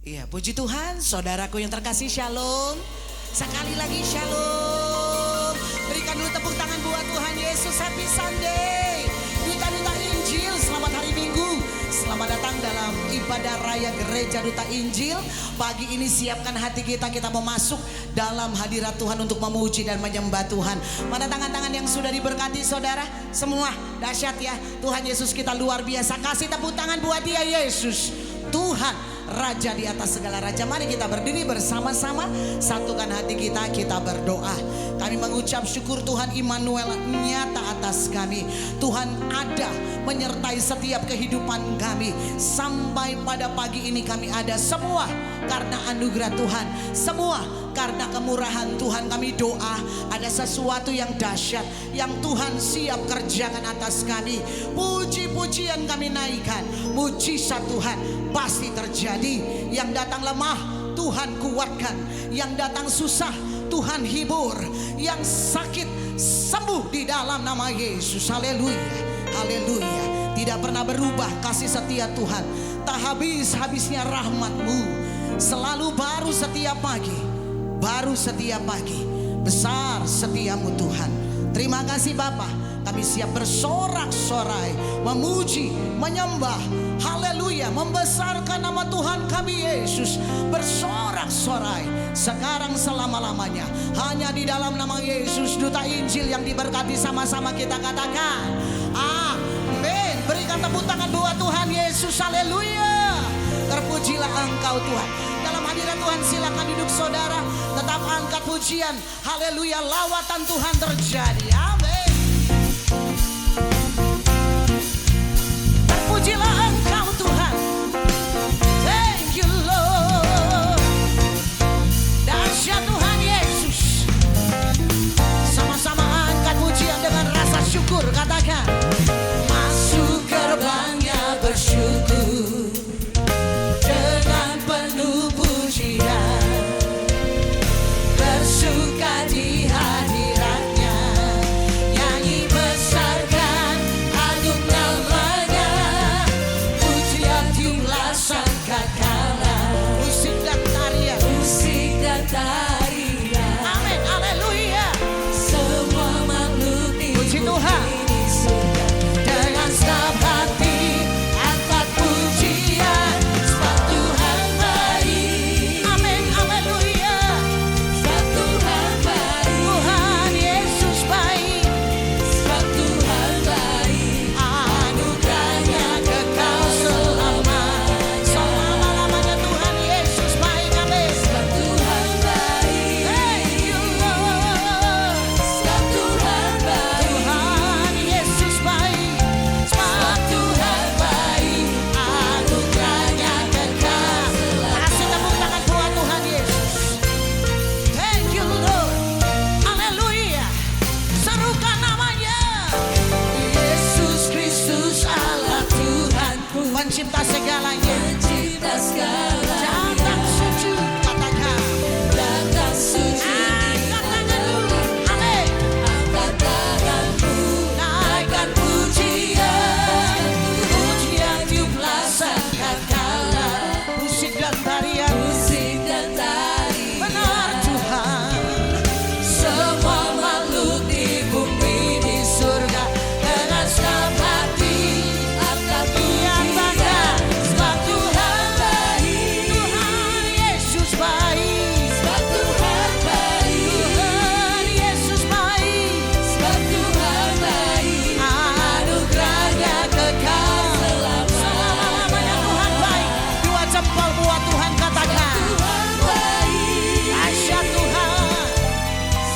Iya, puji Tuhan, saudaraku yang terkasih, shalom. Sekali lagi shalom. Berikan dulu tepuk tangan buat Tuhan Yesus. Happy Sunday. Duta-duta Injil, selamat hari Minggu. Selamat datang dalam ibadah raya Gereja Duta Injil. Pagi ini siapkan hati kita, kita mau masuk dalam hadirat Tuhan untuk memuji dan menyembah Tuhan. Mana tangan-tangan yang sudah diberkati saudara? Semua dahsyat ya. Tuhan Yesus kita luar biasa. Kasih tepuk tangan buat Dia Yesus. Tuhan Raja di atas segala raja. Mari kita berdiri bersama-sama, satukan hati kita, kita berdoa. Kami mengucap syukur Tuhan Immanuel nyata atas kami. Tuhan ada menyertai setiap kehidupan kami. Sampai pada pagi ini kami ada semua karena anugerah Tuhan. Semua karena kemurahan Tuhan. Kami doa ada sesuatu yang dahsyat yang Tuhan siap kerjakan atas kami. Puji-pujian kami naikkan. Mujizat Tuhan pasti terjadi. Yang datang lemah Tuhan kuatkan, yang datang susah Tuhan hibur, yang sakit sembuh di dalam nama Yesus. Haleluya, haleluya. Tidak pernah berubah kasih setia Tuhan, tak habis-habisnya rahmat-Mu, selalu baru setiap pagi, baru setiap pagi. Besar setiamu Tuhan. Terima kasih Bapa. Kami siap bersorak-sorai, memuji, menyembah, haleluya, membesarkan nama Tuhan kami Yesus. Bersorak-sorai sekarang selama-lamanya. Hanya di dalam nama Yesus, Duta Injil yang diberkati, sama-sama kita katakan amin. Berikan tepuk tangan buat Tuhan Yesus, haleluya. Terpujilah Engkau Tuhan. Dalam hadirat Tuhan silakan duduk saudara. Tetap angkat pujian, haleluya. Lawatan Tuhan terjadi, amin. Terpujilah Engkau Tuhan. Thank you Lord. Dahsyat Tuhan Yesus. Sama-sama angkat pujian dengan rasa syukur. Katakan, masuk gerbangnya bersyukur dengan penuh pujian, bersuka di hadiratnya, nyanyi besarkan agung namanya, pujian tiuplah sangkakala, musik dan tarian, musik dan tarian, amin, haleluya. Semua makhluk di bumi surga dengan segenap hati angkat pujian, sebab Tuhan baik, amin, haleluya. Sebab Tuhan baik, Tuhan Yesus baik, sebab Tuhan baik, anugerahnya kekal selama-lamanya. Tuhan Yesus baik, amin. Sebab Tuhan baik, thank you Lord. Sebab Tuhan baik, Tuhan Yesus baik, sebab Tuhan baik, anugerahnya kekal. Kasih tepuk tangan buat Tuhan Yesus. Thank you Lord, haleluya. Serukan namanya, Yesus Kristus Allah Tuhanku, pencipta segalanya, pencipta segala. Datang sujud, katakan, datang sujud. Angkat tanganmu, amin. Angkat tanganmu, naikkan pujian, pujian tiuplah sangkakala, musik dan tarian, musik dan tarian. Benar Tuhan. Semua makhluk di bumi di surga dengan segenap hati angkat pujian, sebab Tuhan baik, Tuhan Yesus baik, sebab Tuhan baik, Tuhan Yesus baik, sebab Tuhan baik, anugerahnya kekal selama-lamanya. Tuhan baik. Dua jempol buat Tuhan, katakan, Tuhan baik, dahsyat Tuhan,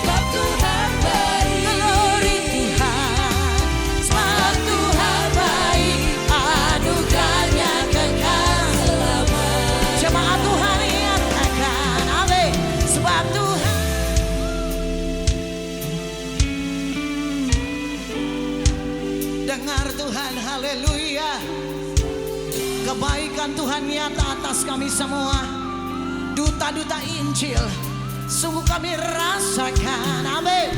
sebab Tuhan baik, glory Tuhan, sebab Tuhan baik, anugerahnya kekal selama. Jemaat Tuhan nyatakan, amin, sebab Tuhan. Dengar Tuhan, haleluya. Kebaikan Tuhan nyata atas kami semua. Duta-duta Injil, sungguh kami rasakan, amin.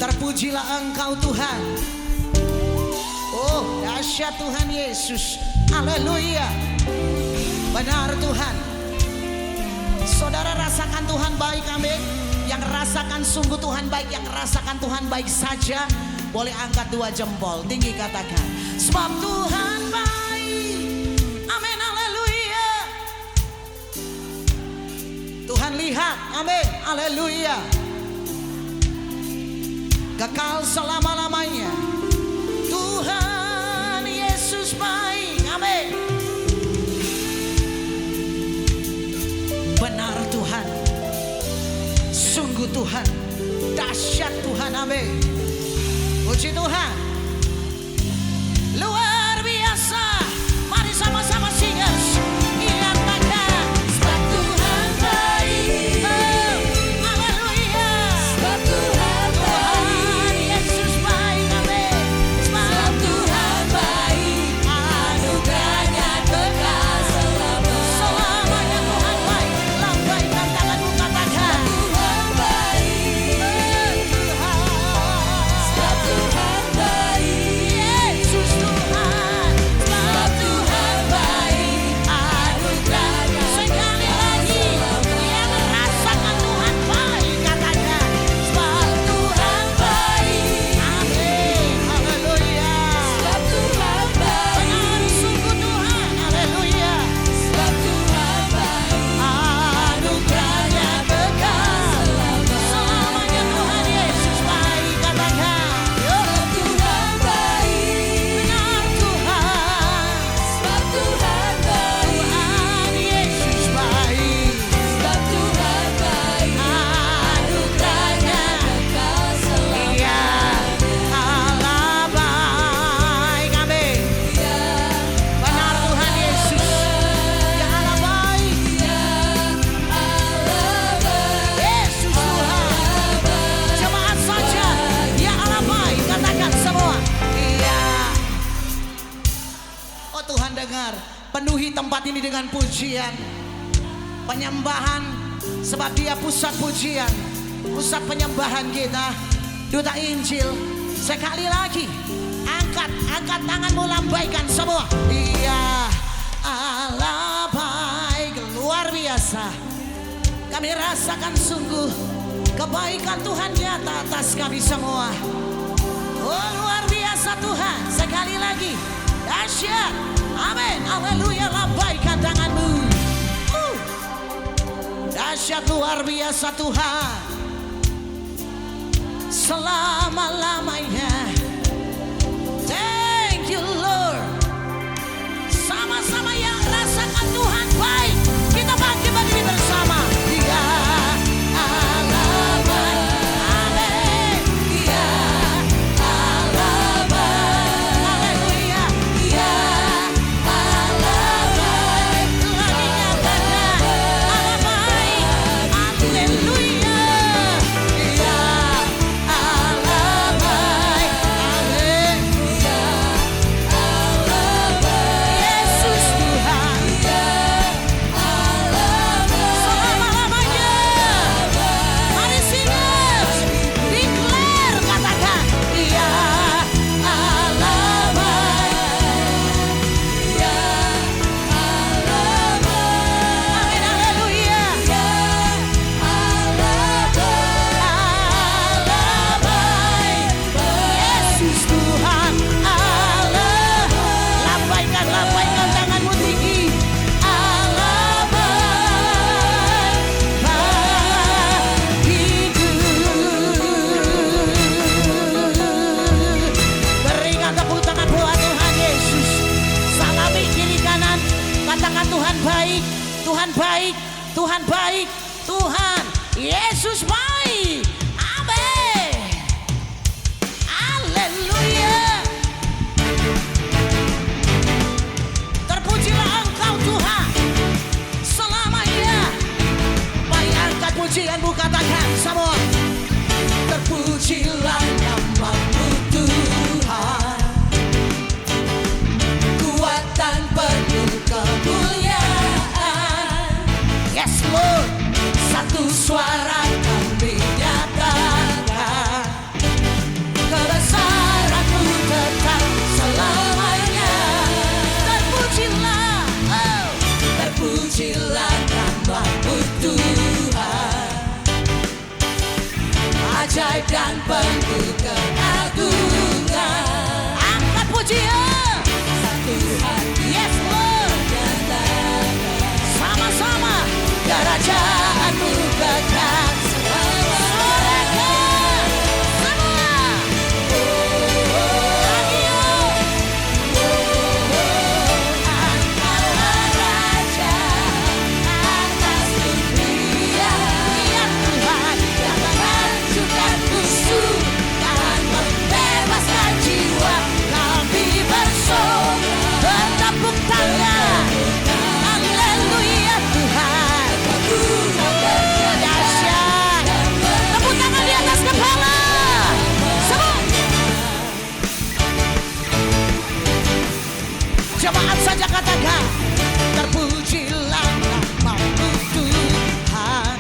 Terpujilah Engkau Tuhan. Oh, dahsyat Tuhan Yesus, haleluya. Benar Tuhan. Saudara rasakan Tuhan baik, amin. Yang rasakan sungguh Tuhan baik, yang rasakan Tuhan baik saja, boleh angkat 2 jempol, tinggi katakan, sebab Tuhan baik. Amin, haleluya. Tuhan lihat, amin, haleluya. Kekal selama-lamanya. Tuhan Yesus baik, amin. Benar Tuhan, sungguh Tuhan, dahsyat Tuhan, amin. Puji Tuhan, luar biasa. Mari sama-sama singers, ingat pada sebab Tuhan baik. Haleluya. Sebab Tuhan baik, Yesus baik, amin. Sebab Tuhan baik, anugerahnya kekal selamanya. Tuhan baik, lambaikan tanganmu katakan Tuhan baik. Sebab Tuhan baik, Yesus Tuhan. Sebab Tuhan baik, anugerahnya. Sekali lagi, yang rasakan Tuhan baik katakan sebab Tuhan baik, amin, haleluya. Sebab Tuhan baik, benar sungguh Tuhan, haleluya. Sebab Tuhan baik, anugerahnya kekal selamanya. Tuhan Yesus baik katakan sebab Tuhan baik, benar Tuhan. Sebab Tuhan baik, Tuhan Yesus baik. Sebab Tuhan baik, anugerahnya kekal selamanya. Iya, Allah baik, amin. Benar Tuhan Yesus, ya Allah baik. Yesus Tuhan. Jemaat saja, ya Allah baik, katakan semua. Iya. Oh Tuhan dengar, penuhi tempat ini dengan pujian, penyembahan, sebab Dia pusat pujian, pusat penyembahan kita. Duta Injil, sekali lagi angkat tanganmu, lambaikan semua. Iya, Allah baik, luar biasa. Kami rasakan sungguh kebaikan Tuhan nyata atas kami semua. Oh luar biasa Tuhan, sekali lagi dahsyat, amin, haleluya. Lambaikan tanganmu. Dahsyat luar biasa Tuhan, selama-lamanya. Thank you Lord. Sama-sama yang rasakan Tuhan baik, kita bangkit berdiri bersama. Dia Allah baik, amin. Dia Allah baik, haleluya. Dia Allah baik, lagi nyatakan Allah baik, haleluya. Dia Allah baik, amin. Dia Allah baik, Yesus Tuhan. Selama-lamanya. Mari singers, declare, katakan Dia Allah baik. Dia Allah baik, amin, haleluya. Dia Allah baik, Yesus Tuhan Allah. Lambaikan tanganmu tinggi. Allah baik bagiku. Berikan tepuk tangan buat Tuhan Yesus. Salami kiri kanan, katakan Tuhan baik, Tuhan baik, Tuhan baik, Tuhan Yesus baik, amin, haleluya. Terpujilah Engkau Tuhan selamanya. Mari angkat pujianmu, katakan semua. Terpujilah namamu Tuhan, kuatan penuh kemuliaan. Yes Lord, satu suara kami nyatakan kebesaran-Mu tetap selamanya. Terpujilah, oh, terpujilah Jemaat saja katakan, terpujilah namamu Tuhan,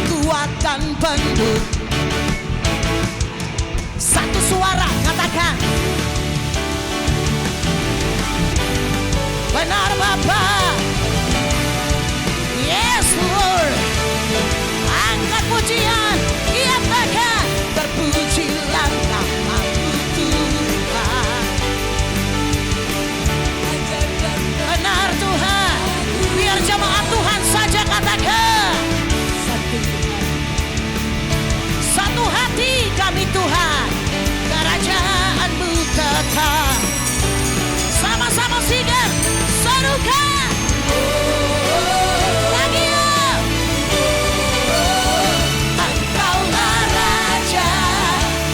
kuat dan penuh. Satu suara katakan, benar Bapa. Yes Lord. Angkat pujian, katakan, terpujilah namamu Tuhan. Benar Tuhan. Biar jemaat Tuhan saja katakan, satu hati kami Tuhan, kerajaan-Mu tetap. Sama-sama singkat, serukan. Lagi ya. Engkaulah Raja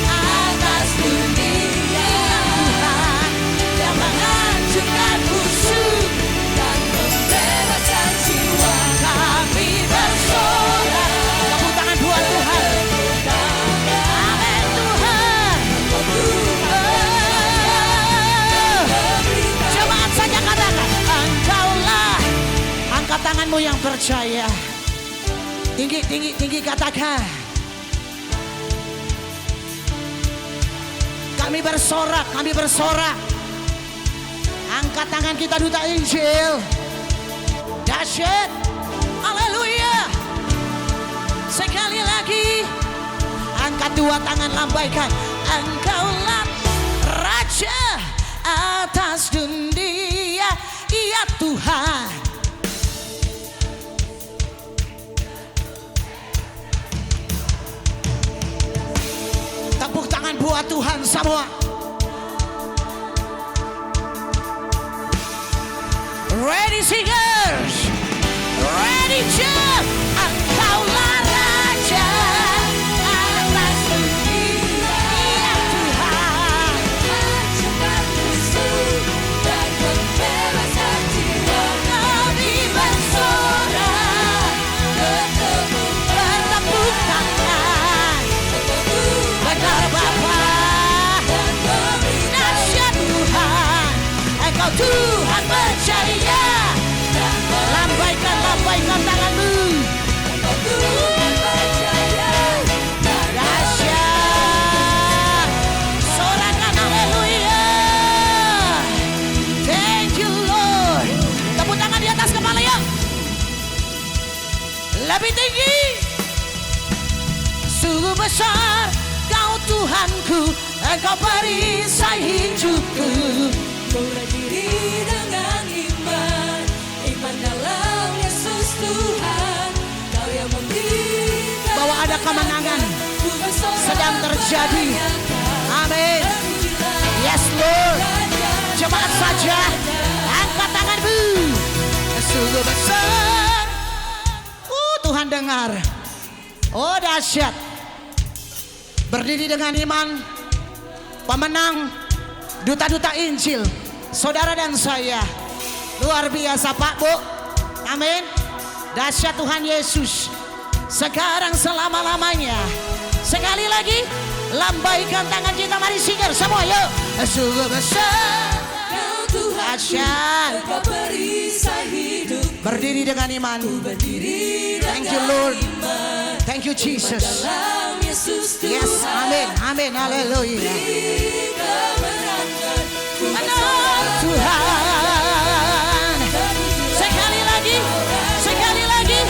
atas dunia, Tuhan yang menghancurkan musuh dan membebaskan jiwa. Kami bersorak. Tepuk tangan buat Tuhan. Amin Tuhan. Jemaat saja katakan, Engkaulah. Angkat tanganmu yang percaya. Tinggi, tinggi, tinggi katakan. Kami bersorak, kami bersorak. Angkat tangan kita duta Injil. Dahsyat. Haleluya. Sekali lagi. Angkat dua tangan, lambaikan. Engkaulah Raja atas dunia. Iya Tuhan. Tepuk tangan buat Tuhan semua. Ready singers. Ready jump. Engkaulah Raja atas dunia. Ya Tuhan. Hancurkan musuh dan membebaskan jiwa. Kami bersorak. Bertepuk tangan. Benar Bapa. Dahsyat Tuhan. Engkau Tuhan percaya. Lambaikan, lambaikan tanganmu. Tuhan percaya. Dahsyat. Sorakan haleluya. Thank you Lord. Tepuk tangan di atas kepala ya. Lebih tinggi. Sungguh besar Kau Tuhanku, Engkau perisai hidupku. Kau berdiri dengan iman, iman dalam Yesus Tuhan. Kau yang memberikan Bahwa ada kemenangan sedang terjadi. Amin. Yes Lord. Jemaat saja, angkat tanganmu. Sungguh besar. Tuhan dengar. Oh dahsyat. Berdiri dengan iman, pemenang, duta-duta Injil, saudara dan saya. Luar biasa Pak Bu. Amin. Dahsyat Tuhan Yesus. Sekarang selama-lamanya. Sekali lagi, lambaikan tangan kita, mari singkat semua yuk. Sungguh besar Kau Tuhan, dahsyat. Engkau perisai hidup. Berdiri dengan iman. Berdiri Thank you dengan Lord. iman, Thank you Jesus. dalam Yesus Tuhan. Yes, amin, amin, haleluya. Beri kemenangan, ku Benar bersorak. Tuhan. Sekali lagi,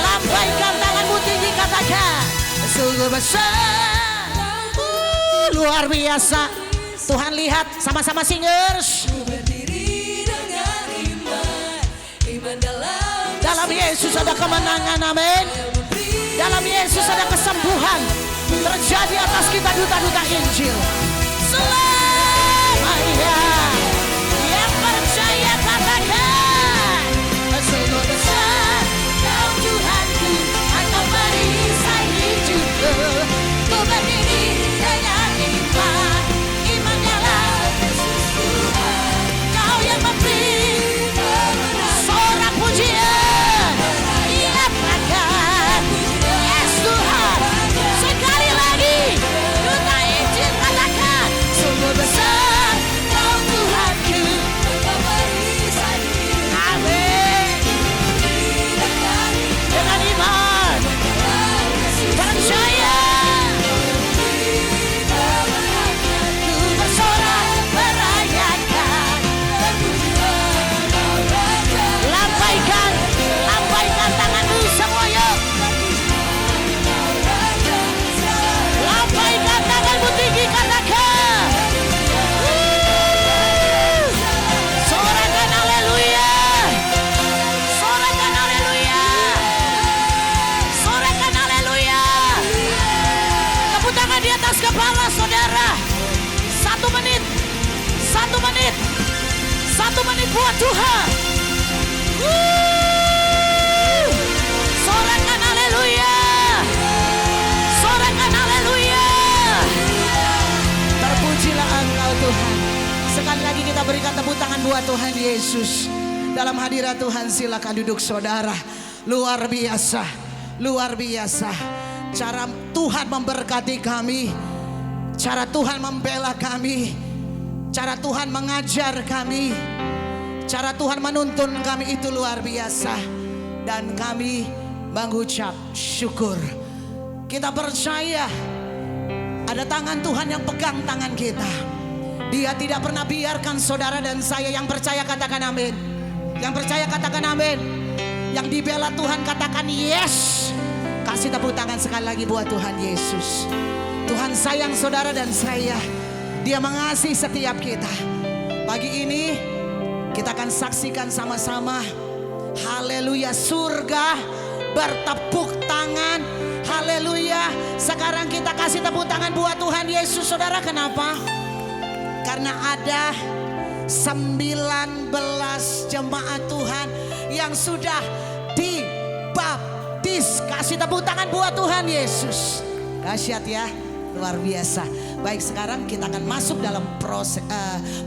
lambaikan tanganmu tinggi katakan, sungguh besar. Luar biasa. Tuhan lihat sama-sama singers. Ku berdiri dengan iman, iman Dalam Yesus ada kemenangan, amin. Dalam Yesus ada kesembuhan terjadi atas kita duta-duta Injil. Selamanya yang percaya katakan, sungguh besar Kau Tuhanku, Engkau perisai hidupku. Ku berdiri dengan iman, iman dalam Yesus Tuhan. Kau yang memberi sorak pujian. Ia katakan, yes Tuhan. Sekali lagi, duta Injil katakan, sungguh menit. 1 menit buat Tuhan. Sorakan haleluya. Sorakan haleluya. Terpujilah Engkau Tuhan. Sekali lagi kita berikan tepuk tangan buat Tuhan Yesus. Dalam hadirat Tuhan silakan duduk saudara. Luar biasa. Luar biasa. Cara Tuhan memberkati kami. Cara Tuhan membela kami. Cara Tuhan mengajar kami. Cara Tuhan menuntun kami itu luar biasa. Dan kami mengucap syukur. Kita percaya ada tangan Tuhan yang pegang tangan kita. Dia tidak pernah biarkan saudara dan saya. Yang percaya katakan amin. Yang percaya katakan amin. Yang dibela Tuhan katakan yes. Kasih tepuk tangan sekali lagi buat Tuhan Yesus. Tuhan sayang saudara dan saya. Dia mengasihi setiap kita. Pagi ini kita akan saksikan sama-sama. Haleluya, surga bertepuk tangan. Haleluya. Sekarang kita kasih tepuk tangan buat Tuhan Yesus. Saudara, kenapa? Karena ada 19 jemaat Tuhan yang sudah dibaptis. Kasih tepuk tangan buat Tuhan Yesus. Dahsyat ya, luar biasa. Baik, sekarang kita akan masuk dalam proses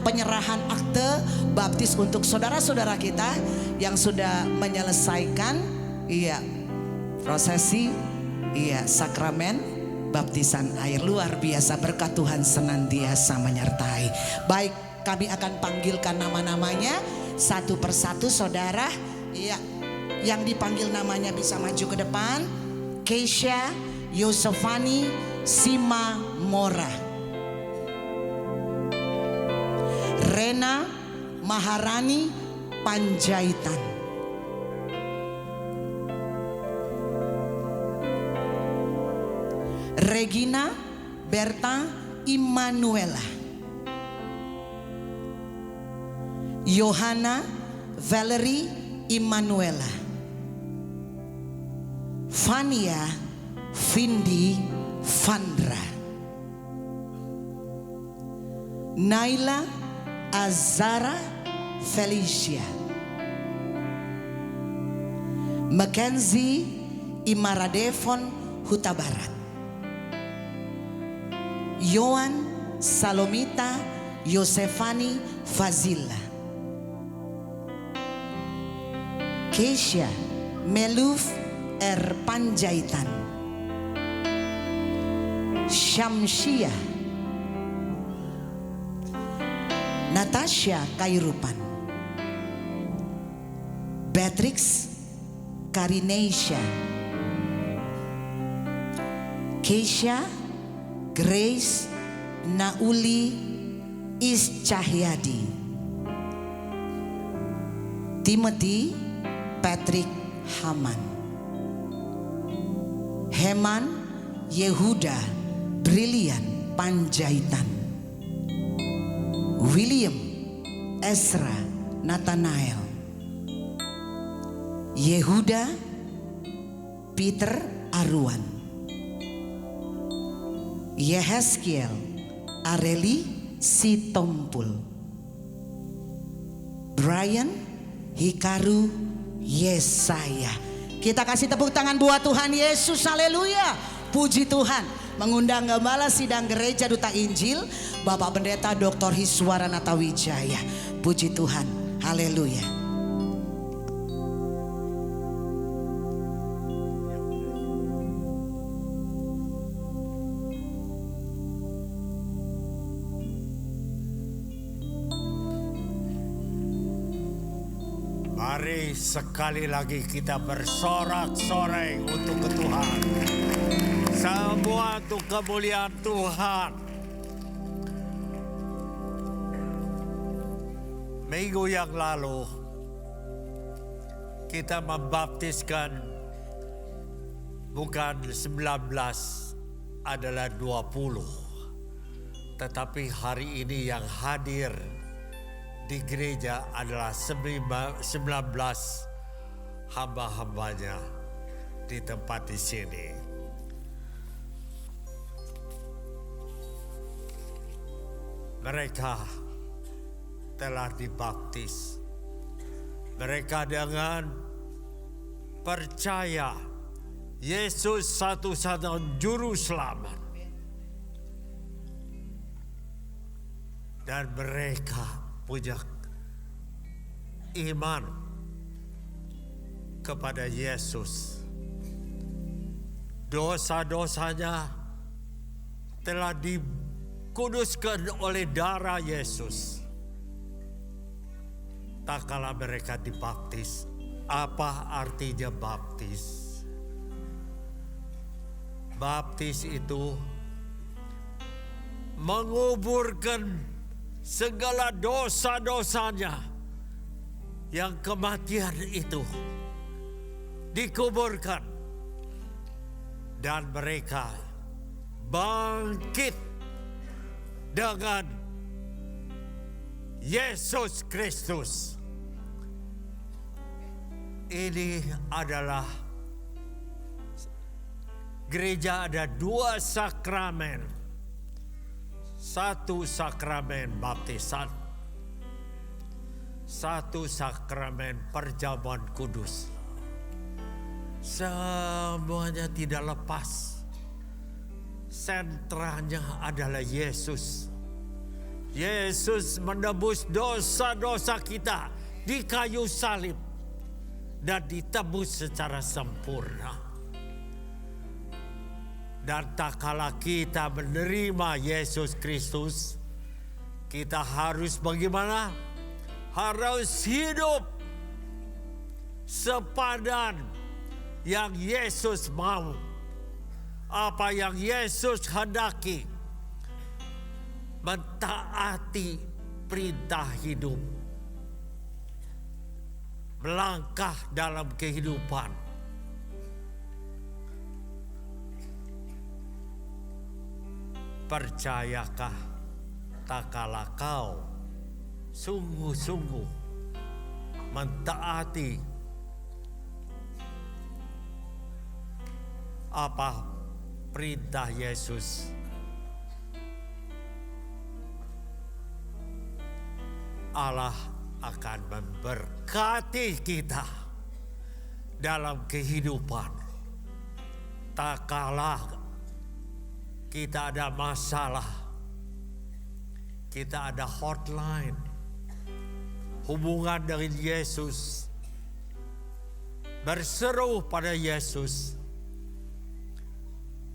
penyerahan akte baptis untuk saudara-saudara kita yang sudah menyelesaikan prosesi sakramen baptisan air. Luar biasa, berkat Tuhan senantiasa menyertai. Baik, kami akan panggilkan nama-namanya satu persatu saudara. Yang dipanggil namanya bisa maju ke depan. Keisha, Yosefani, Sima Mora, Rena Maharani Panjaitan, Regina Berta Immanuela, Yohana Valerie Immanuela, Fania Vindi Vandra, Naila Azara Felicia, Mackenzie Imaradevon Huta Barat, Yohan Salomita Yosefani Fazila, Keisha Meluf Panjaitan, Syamsia, Natasha Kairupan, Beatrix Karineisha, Keisha Grace Nauli Iscahyadi, Timothy Patrick Haman, Heman Yehuda Brilian Panjaitan, William Ezra Nathanael, Yehuda Peter Arwan, Yehezkiel Areli Sitompul, Brian Hikaru Yesaya. Kita kasih tepuk tangan buat Tuhan Yesus. Haleluya. Puji Tuhan. Mengundang Gembala Sidang Gereja Duta Injil Bapak Pendeta Dr. Hiswara Natawijaya. Puji Tuhan. Haleluya. Mari sekali lagi kita bersorak-sorai untuk Tuhan. Semua untuk kemuliaan Tuhan. Minggu yang lalu kita membaptiskan bukan 19 adalah 20. Tetapi hari ini yang hadir di gereja adalah 19 hamba-hambanya di tempat di sini. Mereka telah dibaptis. Mereka dengan percaya Yesus satu-satunya juru selamat. Dan mereka punya iman kepada Yesus. Dosa-dosanya telah dikuduskan oleh darah Yesus. Tak kala mereka dibaptis. Apa artinya baptis? Baptis itu menguburkan segala dosa-dosanya yang kematian itu dikuburkan dan mereka bangkit dengan Yesus Kristus. Ini adalah gereja, ada dua sakramen. Satu sakramen baptisan, satu sakramen perjamuan kudus. Semuanya tidak lepas. Sentranya adalah Yesus. Yesus menebus dosa-dosa kita di kayu salib dan ditebus secara sempurna. Dan tak kala kita menerima Yesus Kristus, kita harus bagaimana? Harus hidup sepadan yang Yesus mau. Apa yang Yesus hendaki. Mentaati perintah hidup. Melangkah dalam kehidupan. Percayakah tak kala kau sungguh-sungguh mentaati apa perintah Yesus? Allah akan memberkati kita dalam kehidupan. Tak kala kita ada masalah, kita ada hotline, hubungan dengan Yesus, berseru pada Yesus,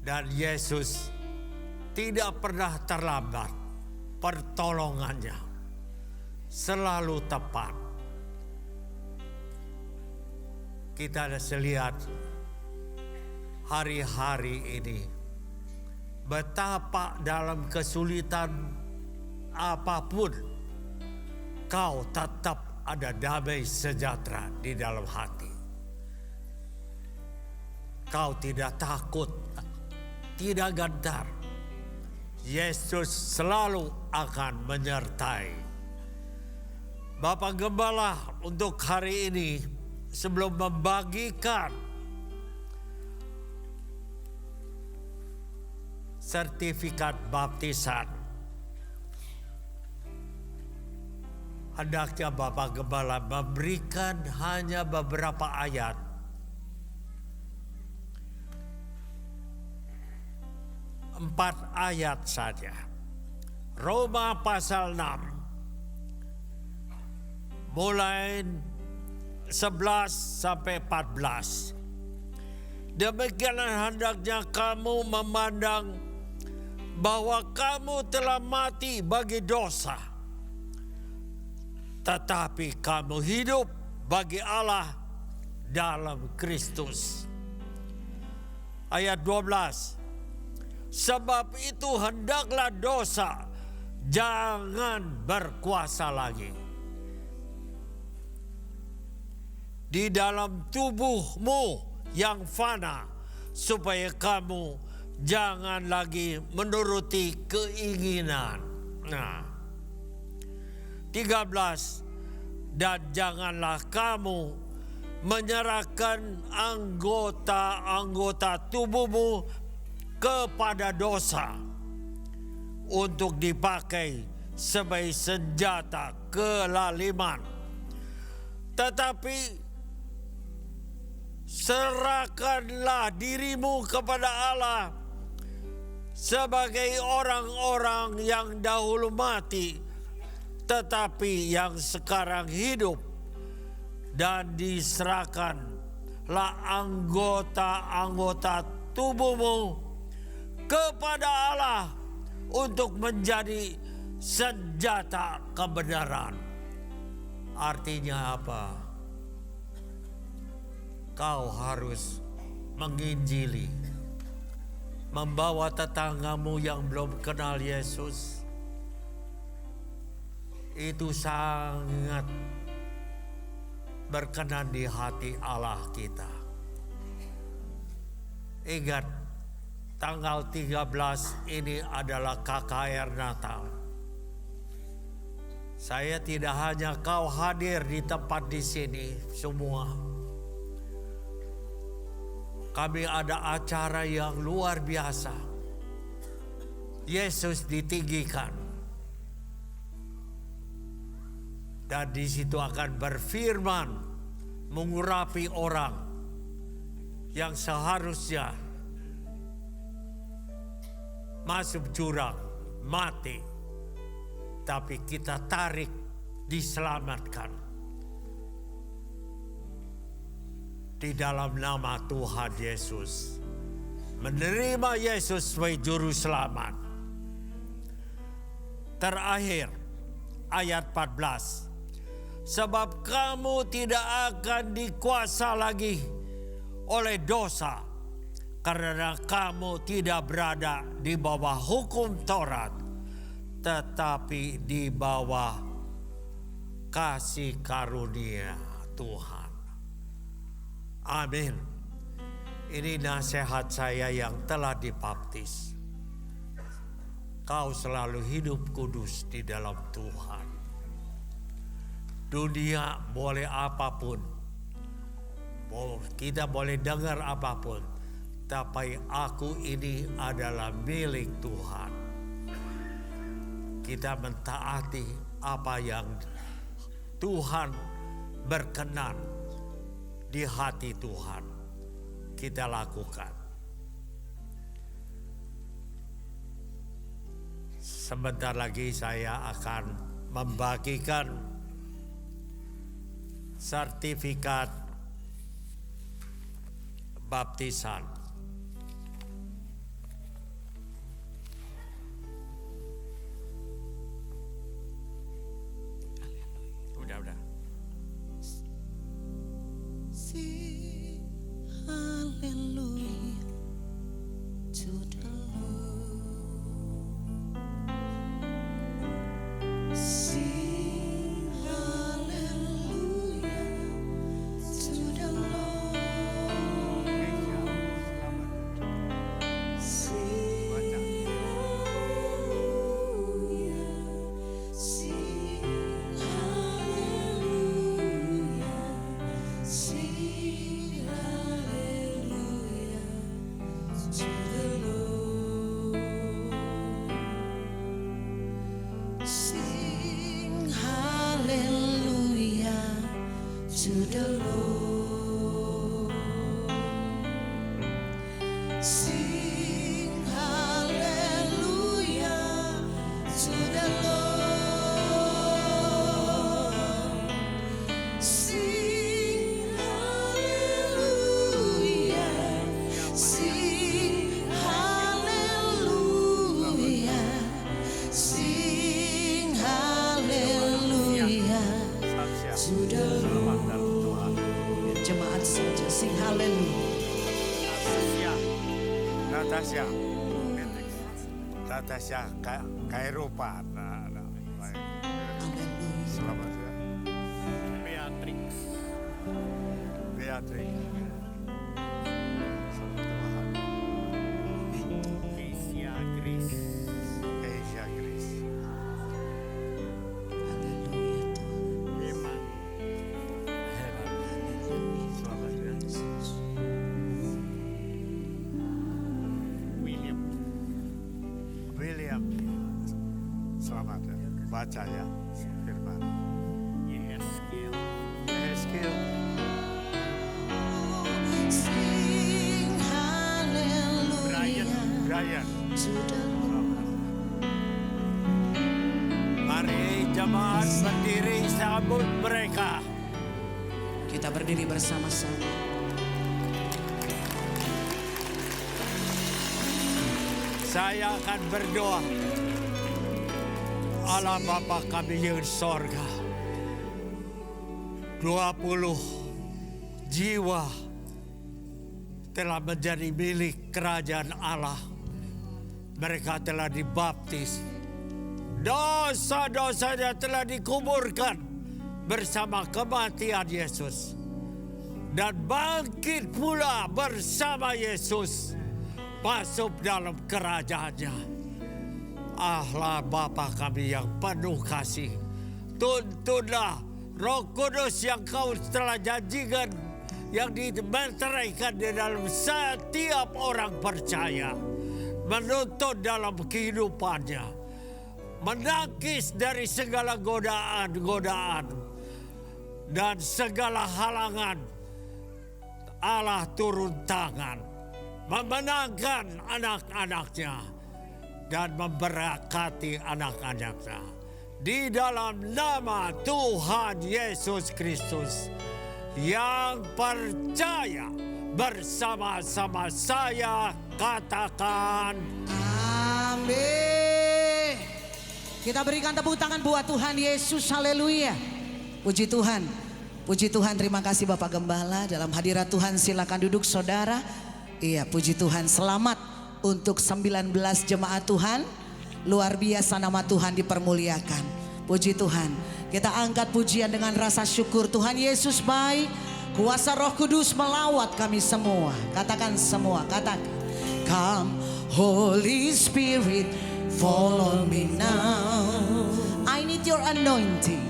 dan Yesus tidak pernah terlambat, pertolongannya selalu tepat. Kita ada lihat hari-hari ini, betapa dalam kesulitan apapun, kau tetap ada damai sejahtera di dalam hati. Kau tidak takut, tidak gentar. Yesus selalu akan menyertai. Bapak Gembala untuk hari ini, sebelum membagikan sertifikat baptisan, hendaknya Bapak Gembala memberikan hanya beberapa ayat. 4 ayat saja. Roma pasal 6 mulai 11 sampai 14. Demikianlah hendaknya kamu memandang bahwa kamu telah mati bagi dosa, tetapi kamu hidup bagi Allah dalam Kristus. Ayat 12. Sebab itu hendaklah dosa jangan berkuasa lagi di dalam tubuhmu yang fana, supaya kamu jangan lagi menuruti keinginan. 13. Dan janganlah kamu menyerahkan anggota-anggota tubuhmu kepada dosa untuk dipakai sebagai senjata kelaliman. Tetapi serahkanlah dirimu kepada Allah sebagai orang-orang yang dahulu mati, tetapi yang sekarang hidup, dan diserahkanlah anggota-anggota tubuhmu kepada Allah untuk menjadi senjata kebenaran. Artinya apa? Kau harus menginjili, membawa tetanggamu yang belum kenal Yesus. Itu sangat berkenan di hati Allah kita. Ingat, tanggal 13 ini adalah KKR Natal. Saya tidak hanya kau hadir di tempat di sini semua. Kami ada acara yang luar biasa. Yesus ditinggikan. Dan di situ akan berfirman, mengurapi orang yang seharusnya masuk jurang, mati. Tapi kita tarik, diselamatkan. Di dalam nama Tuhan Yesus. Menerima Yesus sebagai juru selamat. Terakhir, ayat 14. Sebab kamu tidak akan dikuasa lagi oleh dosa, karena kamu tidak berada di bawah hukum Taurat, tetapi di bawah kasih karunia Tuhan. Amin. Ini nasihat saya yang telah dibaptis. Kau selalu hidup kudus di dalam Tuhan. Dunia boleh apapun, kita boleh dengar apapun, tapi aku ini adalah milik Tuhan. Kita mentaati apa yang Tuhan berkenan di hati Tuhan, kita lakukan. Sebentar lagi saya akan membagikan sertifikat baptisan. Udah. Sing hallelujah to the Lord. Sing hallelujah to the Lord. Sing hallelujah. Sing hallelujah. Sing hallelujah to the Lord. Sing hallelujah to the Lord. Sing hallelujah to the Lord. Sing hallelujah. Sing hallelujah. Sing hallelujah to the Lord. Jemaat saja sing hallelujah. Natasha ke Eropa. Baik. Haleluya. Selamat ya. Beatrix. Sama Tuhan. Asia Grace. Haleluya Tuhan. Hebat. Selamat ya. William. Selamat ya. bacanya firman. Yeskil. Yeskil. Sing haleluya Brian. to the Mari jemaat berdiri sambut mereka. Kita berdiri bersama-sama. Saya akan berdoa. Allah Bapa kami yang di sorga. 20 jiwa telah menjadi milik kerajaan Allah. Mereka telah dibaptis. Dosa-dosanya telah dikuburkan bersama kematian Yesus. Dan bangkit pula bersama Yesus. Masuk dalam kerajaannya. Allah Bapa kami yang penuh kasih. Tuntunlah Roh Kudus yang kau telah janjikan. Yang dimeteraikan di dalam setiap orang percaya. Menuntun dalam kehidupannya. Menangkis dari segala godaan-godaan. Dan segala halangan. Allah turun tangan. Memenangkan anak-anaknya. Dan memberkati anak-anaknya. Di dalam nama Tuhan Yesus Kristus. Yang percaya bersama-sama saya katakan Amin. Kita berikan tepuk tangan buat Tuhan Yesus. Haleluya. Puji Tuhan. Puji Tuhan, terima kasih Bapak Gembala. Dalam hadirat Tuhan silakan duduk saudara. Iya, puji Tuhan, selamat untuk 19 jemaat Tuhan. Luar biasa nama Tuhan dipermuliakan. Puji Tuhan. Kita angkat pujian dengan rasa syukur. Tuhan Yesus baik. Kuasa Roh Kudus melawat kami semua. Katakan semua, katakan. Come Holy Spirit, fall on me now. I need your anointing.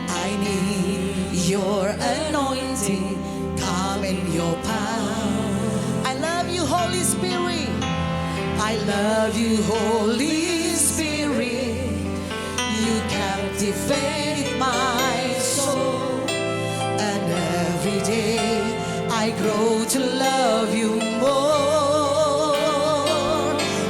I need your anointing. Come in your power. I love you, Holy Spirit. I love you, Holy Spirit. You captivate my soul. And every day I grow to love you more.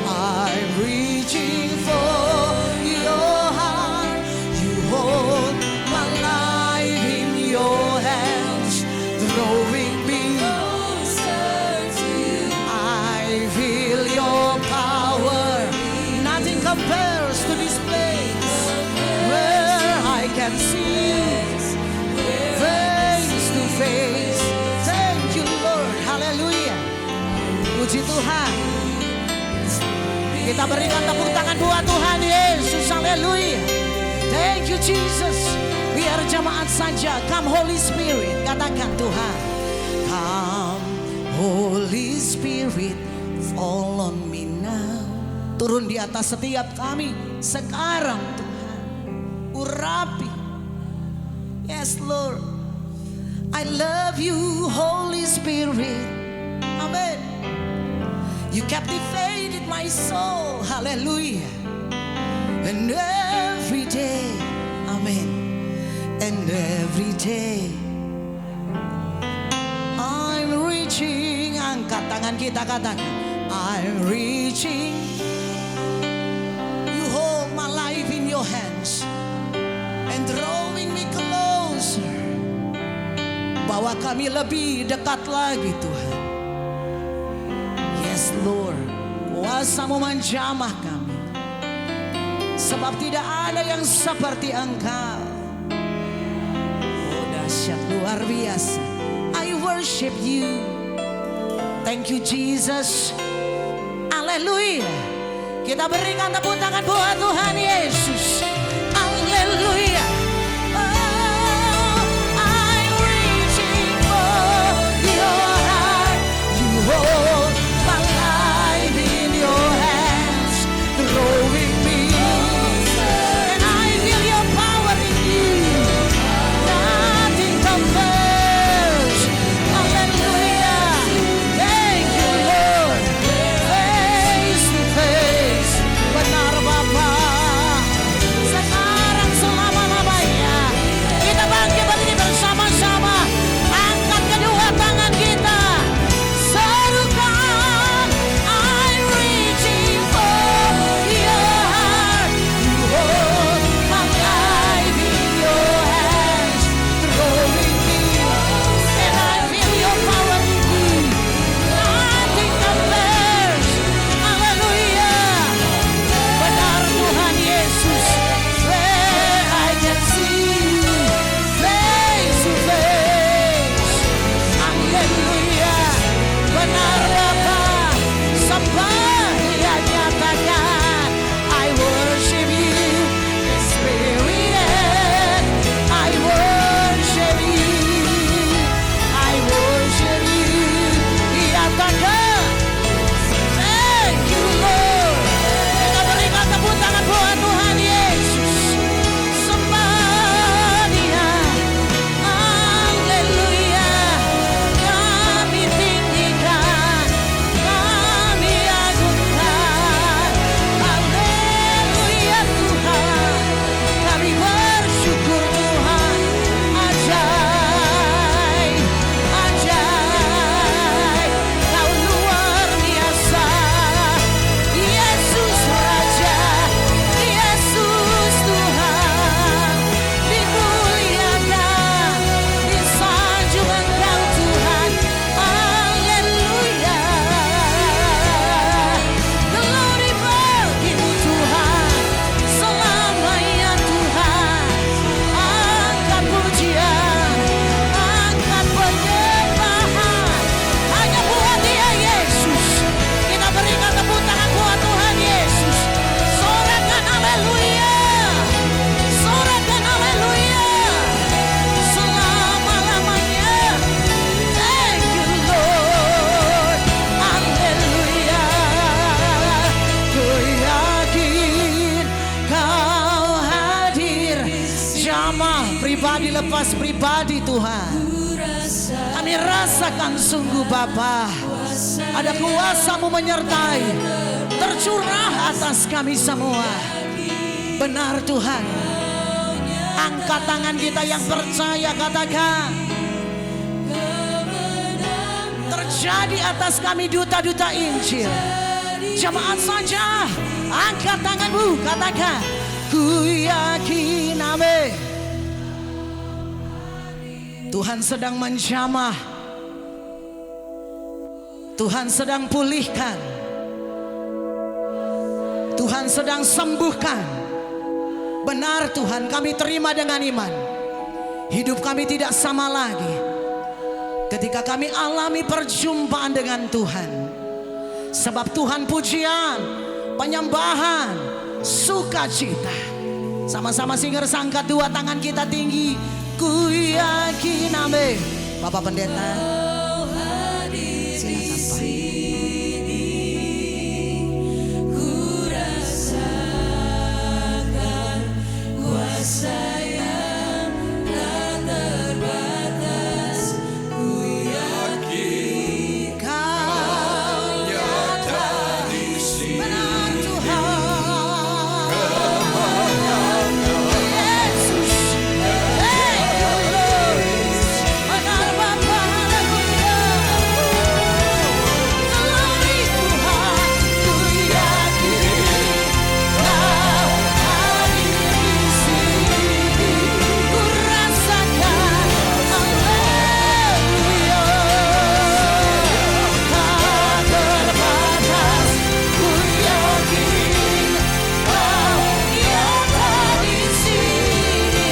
I'm reaching for your heart. You hold my life in your hands, throwing me Closer to you. I feel your power. Nothing compares to this place where I can see you face to face. Thank you Lord. Haleluya. Puji Tuhan. Kita berikan tepuk tangan buat Tuhan Yesus. Haleluya. Thank you Jesus. Biar jemaat saja. Come Holy Spirit. Katakan Tuhan. Come Holy Spirit, fall on me now. Turun di atas setiap kami sekarang Tuhan. Urapi. Yes Lord. I love you Holy Spirit. Amen. You captivated my soul. Hallelujah. And every day. Amen. And every day. I'm reaching. Angkat tangan kita, katakan. I'm reaching. You hold my life in your hands. And drawing me closer. Bawa kami lebih dekat lagi Tuhan. Yes Lord. Kuasa-Mu menjamah kami. Sebab tidak ada yang seperti Engkau. Oh dahsyat luar biasa. I worship you. Thank you Jesus. Haleluya. Kita berikan tepuk tangan buat Tuhan Yesus. Haleluya. Oh, I'm reaching for your heart. You hold my life in your hands, throwing me. And I feel your power in you. Nothing compares. Hallelujah. Thank you Lord. Face to face. Benar Bapa. menjamah pribadi lepas pribadi Tuhan. Kami rasakan sungguh Bapa, ada kuasa-Mu menyertai, tercurah atas kami semua. Benar Tuhan. Angkat tangan kita yang percaya, katakan, terjadi atas kami duta-duta Injil. Jemaat saja, angkat tanganmu, katakan, ku yakin, amin. Tuhan sedang menjamah, Tuhan sedang pulihkan, Tuhan sedang sembuhkan. Benar Tuhan, kami terima dengan iman. Hidup kami tidak sama lagi ketika kami alami perjumpaan dengan Tuhan. Sebab Tuhan pujian, penyembahan, sukacita. Sama-sama singers, angkat dua tangan kita tinggi. Ku yakin, amin. Bapak Pendeta, silakan Pak. Sayang tak terbatas, ku yakin Kau nyata di sini. benar Tuhan. Yesus, benar Bapa, haleluya. Glory Tuhan, ku yakin Kau hadir di sini. Ku rasakan, haleluya. Tak terbatas, ku yakin Kau nyata di sini.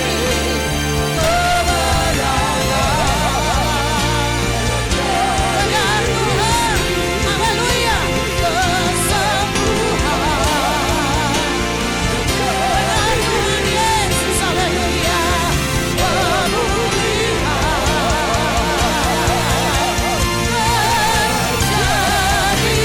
Benar Tuhan, haleluya. Kesembuhan, benar Tuhan Yesus, haleluya. Pemulihan terjadi di sini,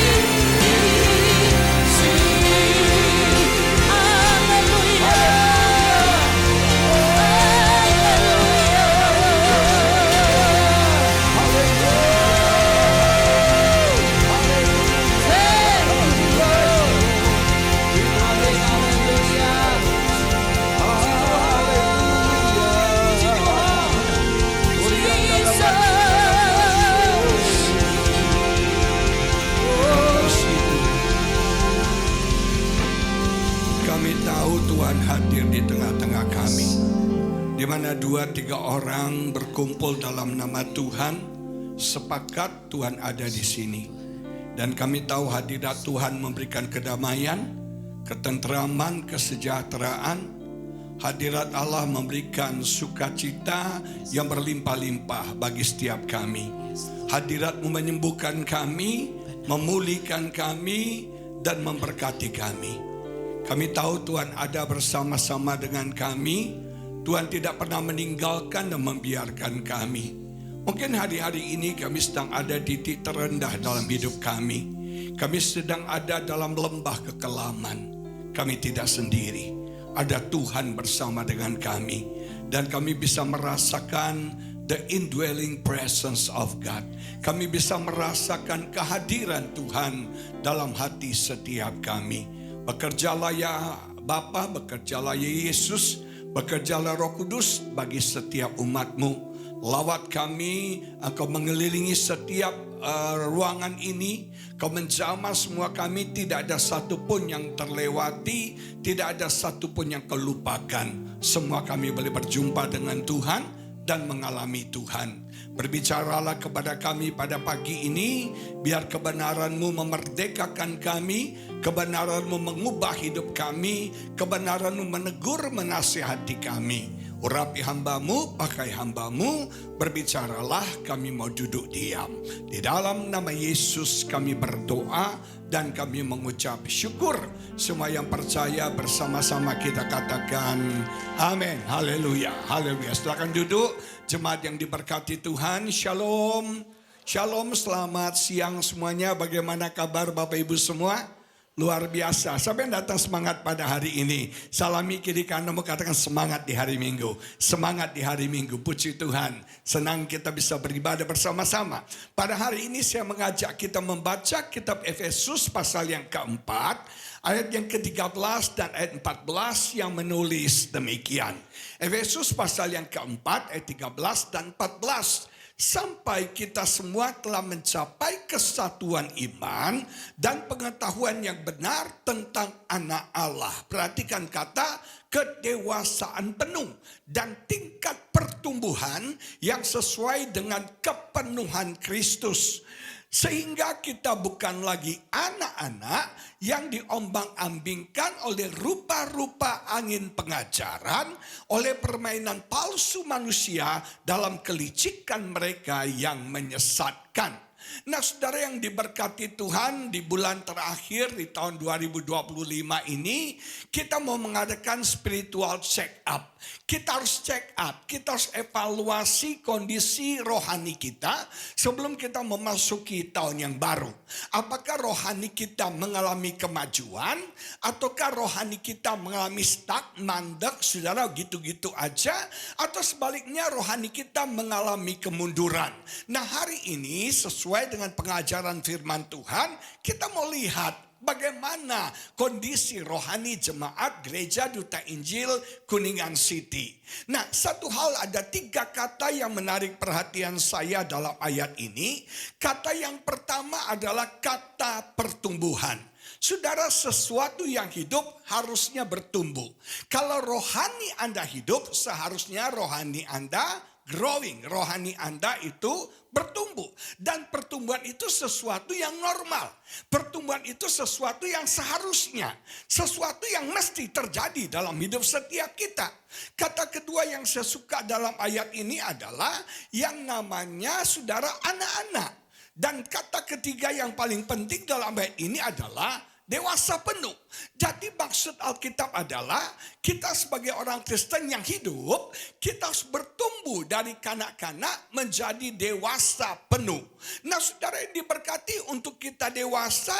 haleluya. Kami tahu Tuhan hadir di tengah-tengah kami. Di mana 2-3 orang berkumpul dalam nama Tuhan, sepakat Tuhan ada di sini. Dan kami tahu hadirat Tuhan memberikan kedamaian, ketentraman, kesejahteraan. Hadirat Allah memberikan sukacita yang berlimpah-limpah bagi setiap kami. Hadirat-Mu menyembuhkan kami, memulihkan kami, dan memberkati kami. Kami tahu Tuhan ada bersama-sama dengan kami. Tuhan tidak pernah meninggalkan dan membiarkan kami. Mungkin hari-hari ini kami sedang ada di titik terendah dalam hidup kami. Kami sedang ada dalam lembah kekelaman. Kami tidak sendiri. Ada Tuhan bersama dengan kami. Dan kami bisa merasakan the indwelling presence of God. Kami bisa merasakan kehadiran Tuhan dalam hati setiap kami. Bekerjalah ya Bapa, bekerjalah ya Yesus, bekerjalah Roh Kudus bagi setiap umat-Mu. Lawat kami, Engkau mengelilingi setiap ruangan ini. Kau menjamah semua kami, tidak ada satupun yang terlewati, tidak ada satupun yang kelupakan. Semua kami boleh berjumpa dengan Tuhan dan mengalami Tuhan. Berbicaralah kepada kami pada pagi ini, biar kebenaran-Mu memerdekakan kami, kebenaran-Mu mengubah hidup kami, kebenaran-Mu menegur, menasihati kami. Urapi hamba-Mu, pakai hamba-Mu, berbicaralah, kami mau duduk diam. Di dalam nama Yesus kami berdoa dan kami mengucap syukur. Semua yang percaya bersama-sama kita katakan amin. Haleluya, haleluya. Silakan duduk, jemaat yang diberkati Tuhan. Shalom, shalom, selamat siang semuanya. Bagaimana kabar Bapak Ibu semua? Luar biasa. Siapa yang datang semangat pada hari ini? Salami kiri kanan mau katakan semangat di hari Minggu. Semangat di hari Minggu. Puji Tuhan. Senang kita bisa beribadah bersama-sama. Pada hari ini saya mengajak kita membaca kitab Efesus pasal yang keempat. Ayat yang ke-13 dan ayat 14 yang menulis demikian. Efesus pasal yang keempat ayat 13 dan 14. Sampai kita semua telah mencapai kesatuan iman dan pengetahuan yang benar tentang anak Allah. Perhatikan kata kedewasaan penuh dan tingkat pertumbuhan yang sesuai dengan kepenuhan Kristus. Sehingga kita bukan lagi anak-anak yang diombang-ambingkan oleh rupa-rupa angin pengajaran, oleh permainan palsu manusia dalam kelicikan mereka yang menyesatkan. Nah, saudara yang diberkati Tuhan, di bulan terakhir di tahun 2025 ini kita mau mengadakan spiritual check up. Kita harus check up, kita harus evaluasi kondisi rohani kita sebelum kita memasuki tahun yang baru. Apakah rohani kita mengalami kemajuan ataukah rohani kita mengalami stuck, mandek, saudara gitu-gitu aja, atau sebaliknya rohani kita mengalami kemunduran. Nah, hari ini sesuai dengan pengajaran firman Tuhan, kita mau lihat bagaimana kondisi rohani jemaat Gereja Duta Injil Kuningan City. Nah, satu hal, ada 3 kata yang menarik perhatian saya dalam ayat ini. Kata yang pertama adalah kata pertumbuhan. Saudara, sesuatu yang hidup harusnya bertumbuh. Kalau rohani Anda hidup, seharusnya rohani Anda growing. Rohani Anda itu bertumbuh. Dan pertumbuhan itu sesuatu yang normal. Pertumbuhan itu sesuatu yang seharusnya. Sesuatu yang mesti terjadi dalam hidup setiap kita. Kata kedua yang saya suka dalam ayat ini adalah yang namanya saudara anak-anak. Dan kata ketiga yang paling penting dalam ayat ini adalah dewasa penuh. Jadi maksud Alkitab adalah kita sebagai orang Kristen yang hidup, kita harus bertumbuh dari kanak-kanak menjadi dewasa penuh. Nah, saudara yang diberkati, untuk kita dewasa,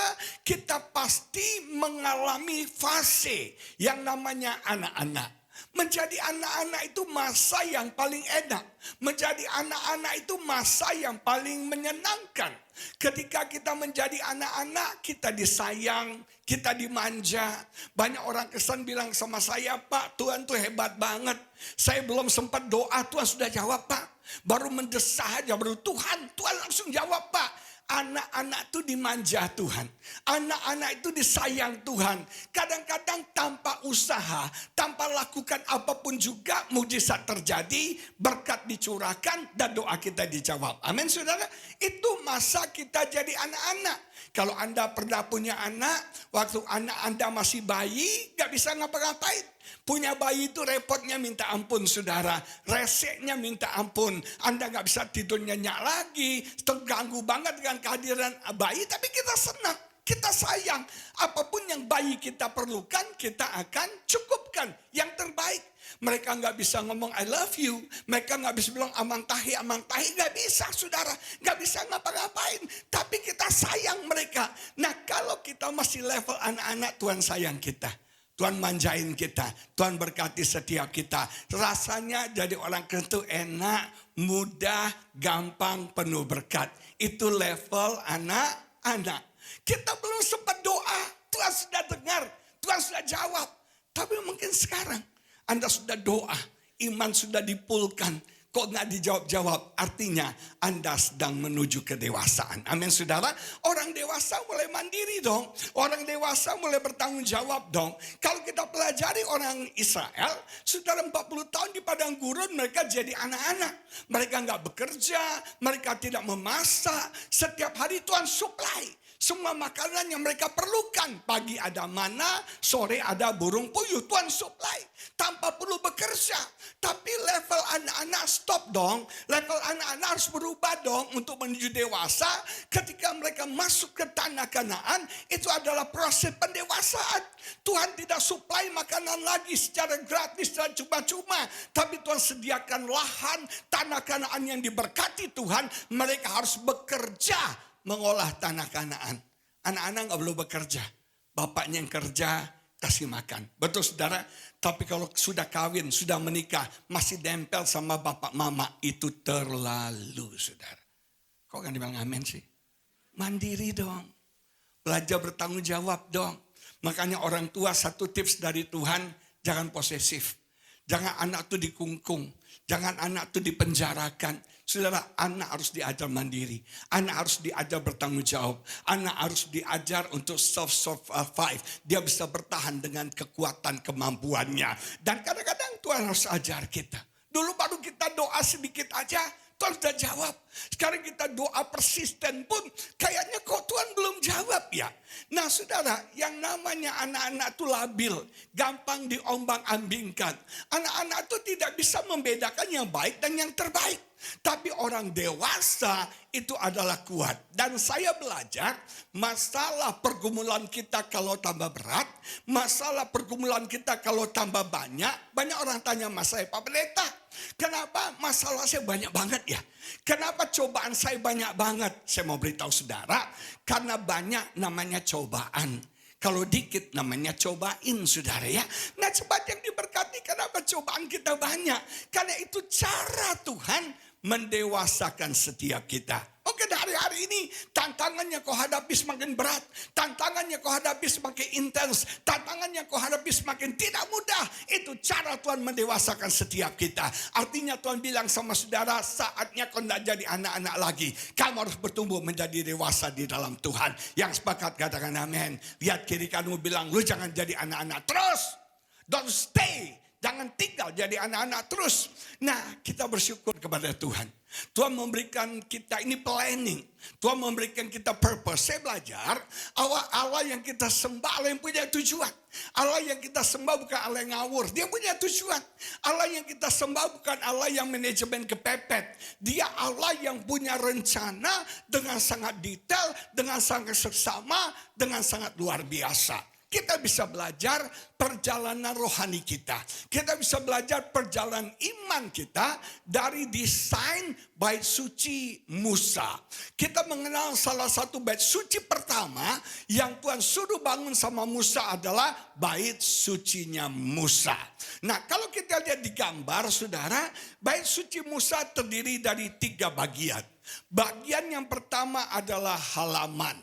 kita pasti mengalami fase yang namanya anak-anak. Menjadi anak-anak itu masa yang paling enak. Menjadi anak-anak itu masa yang paling menyenangkan. Ketika kita menjadi anak-anak, kita disayang, kita dimanja. Banyak orang Kristen bilang sama saya, Pak, Tuhan tuh hebat banget. Saya belum sempat doa, Tuhan sudah jawab, Pak. Baru mendesah aja, baru Tuhan langsung jawab, Pak. Anak-anak itu dimanja Tuhan. Anak-anak itu disayang Tuhan. Kadang-kadang tanpa usaha, tanpa lakukan apapun juga mujizat terjadi, berkat dicurahkan, dan doa kita dijawab. Amin, saudara. Itu masa kita jadi anak-anak. Kalau Anda pernah punya anak, waktu anak Anda masih bayi, gak bisa ngapa-ngapain. Punya bayi itu repotnya minta ampun, saudara. Reseknya minta ampun. Anda gak bisa tidur nyenyak lagi. Terganggu banget dengan kehadiran bayi. Tapi kita senang, kita sayang. Apapun yang bayi kita perlukan, kita akan cukupkan yang terbaik. Mereka gak bisa ngomong I love you. Mereka gak bisa bilang amang tahi. Gak bisa, saudara. Gak bisa ngapa-ngapain. Tapi kita sayang mereka. Nah, kalau kita masih level anak-anak, Tuhan sayang kita. Tuhan manjain kita, Tuhan berkati setiap kita. Rasanya jadi orang Kristen enak, mudah, gampang, penuh berkat. Itu level anak-anak. Kita belum sempat doa, Tuhan sudah dengar, Tuhan sudah jawab. Tapi mungkin sekarang Anda sudah doa, iman sudah dipulkan. Kok nggak dijawab-jawab? Artinya Anda sedang menuju kedewasaan. Amin, saudara. Orang dewasa mulai mandiri dong. Orang dewasa mulai bertanggung jawab dong. Kalau kita pelajari orang Israel, saudara 40 tahun di padang gurun mereka jadi anak-anak. Mereka nggak bekerja, mereka tidak memasak. Setiap hari Tuhan supply semua makanan yang mereka perlukan. Pagi ada mana, sore ada burung puyuh. Tuhan supply tanpa perlu bekerja. Tapi level anak-anak stop dong. Level anak-anak harus berubah dong untuk menuju dewasa. Ketika mereka masuk ke tanah Kanaan, itu adalah proses pendewasaan. Tuhan tidak supply makanan lagi secara gratis dan cuma-cuma. Tapi Tuhan sediakan lahan, tanah Kanaan yang diberkati Tuhan. Mereka harus bekerja mengolah tanah Kanaan. Anak-anak gak perlu bekerja. bapaknya yang kerja, kasih makan. Betul saudara? Tapi kalau sudah kawin, sudah menikah, masih nempel sama bapak mama, itu terlalu saudara. Kok kan dibilang amin sih? Mandiri dong. Belajar bertanggung jawab dong. Makanya orang tua satu tips dari Tuhan, jangan posesif. Jangan anak tuh dikungkung. Jangan anak tuh dipenjarakan. Saudara, anak harus diajar mandiri. Anak harus diajar bertanggung jawab. Anak harus diajar untuk self-survive. Dia bisa bertahan dengan kekuatan kemampuannya. Dan kadang-kadang Tuhan harus ajar kita. Dulu baru kita doa sedikit aja, Tuhan sudah jawab. Sekarang kita doa persisten pun kayaknya kok Tuhan belum jawab ya. Nah saudara, yang namanya anak-anak itu labil, gampang diombang-ambingkan. Anak-anak itu tidak bisa membedakan yang baik dan yang terbaik. Tapi orang dewasa itu adalah kuat. Dan saya belajar masalah pergumulan kita kalau tambah berat, masalah pergumulan kita kalau tambah banyak. Banyak orang tanya mas saya, Pak Pendeta, kenapa masalah saya banyak banget ya? Kenapa cobaan saya banyak banget? Saya mau beritahu saudara, karena banyak namanya cobaan. Kalau dikit namanya cobain saudara ya. Nah cepat yang diberkati, kenapa cobaan kita banyak? Karena itu cara Tuhan mendewasakan setiap kita. Oke, hari-hari ini tantangannya kau hadapi semakin berat. Tantangannya kau hadapi semakin intens. Tantangannya kau hadapi semakin tidak mudah. Itu cara Tuhan mendewasakan setiap kita. Artinya Tuhan bilang sama saudara, saatnya kau tidak jadi anak-anak lagi. Kamu harus bertumbuh menjadi dewasa di dalam Tuhan. Yang sepakat katakan amin. Lihat kiri kamu bilang, lu jangan jadi anak-anak terus. Don't stay. Jangan tinggal jadi anak-anak terus. Nah, kita bersyukur kepada Tuhan. Tuhan memberikan kita ini planning. Tuhan memberikan kita purpose. Saya belajar, Allah yang kita sembah, Allah yang punya tujuan. Allah yang kita sembah bukan Allah yang ngawur. Dia punya tujuan. Allah yang kita sembah bukan Allah yang manajemen kepepet. Dia Allah yang punya rencana dengan sangat detail, dengan sangat seksama, dengan sangat luar biasa. Kita bisa belajar perjalanan rohani kita. Kita bisa belajar perjalanan iman kita dari desain bait suci Musa. Kita mengenal salah satu bait suci pertama yang Tuhan suruh bangun sama Musa adalah bait sucinya Musa. Nah kalau kita lihat di gambar saudara, bait suci Musa terdiri dari 3 bagian. Bagian yang pertama adalah halaman.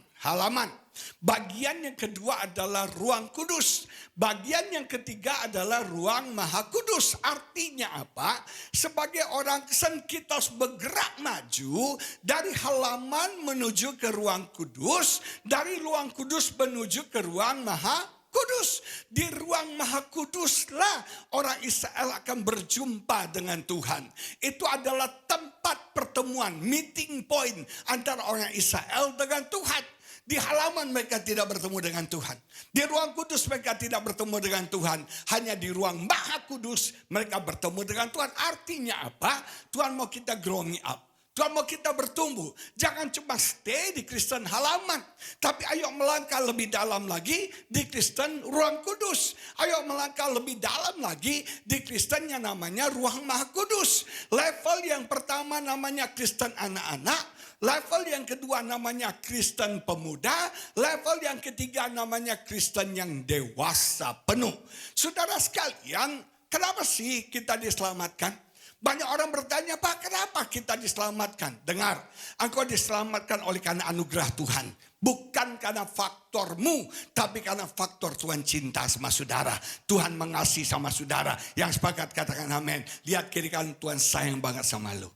Bagian yang kedua adalah ruang kudus. Bagian yang ketiga adalah ruang maha kudus. Artinya apa? Sebagai orang Kristen kita harus bergerak maju dari halaman menuju ke ruang kudus. Dari ruang kudus menuju ke ruang maha kudus. Di ruang maha kuduslah orang Israel akan berjumpa dengan Tuhan. Itu adalah tempat pertemuan, meeting point antara orang Israel dengan Tuhan. Di halaman mereka tidak bertemu dengan Tuhan. Di ruang kudus mereka tidak bertemu dengan Tuhan. Hanya di ruang maha kudus mereka bertemu dengan Tuhan. Artinya apa? Tuhan mau kita growing up. Tuhan mau kita bertumbuh. Jangan cuma stay di Kristen halaman. Tapi ayo melangkah lebih dalam lagi di Kristen ruang kudus. Ayo melangkah lebih dalam lagi di Kristen yang namanya ruang maha kudus. Level yang pertama namanya Kristen anak-anak. Level yang kedua namanya Kristen pemuda. Level yang ketiga namanya Kristen yang dewasa penuh. Saudara sekalian, kenapa sih kita diselamatkan? Banyak orang bertanya, Pak, kenapa kita diselamatkan? Dengar, engkau diselamatkan oleh karena anugerah Tuhan. Bukan karena faktormu, tapi karena faktor Tuhan cinta sama saudara. Tuhan mengasihi sama saudara. Yang sepakat katakan amin. Lihat kiri kanan, Tuhan sayang banget sama lu.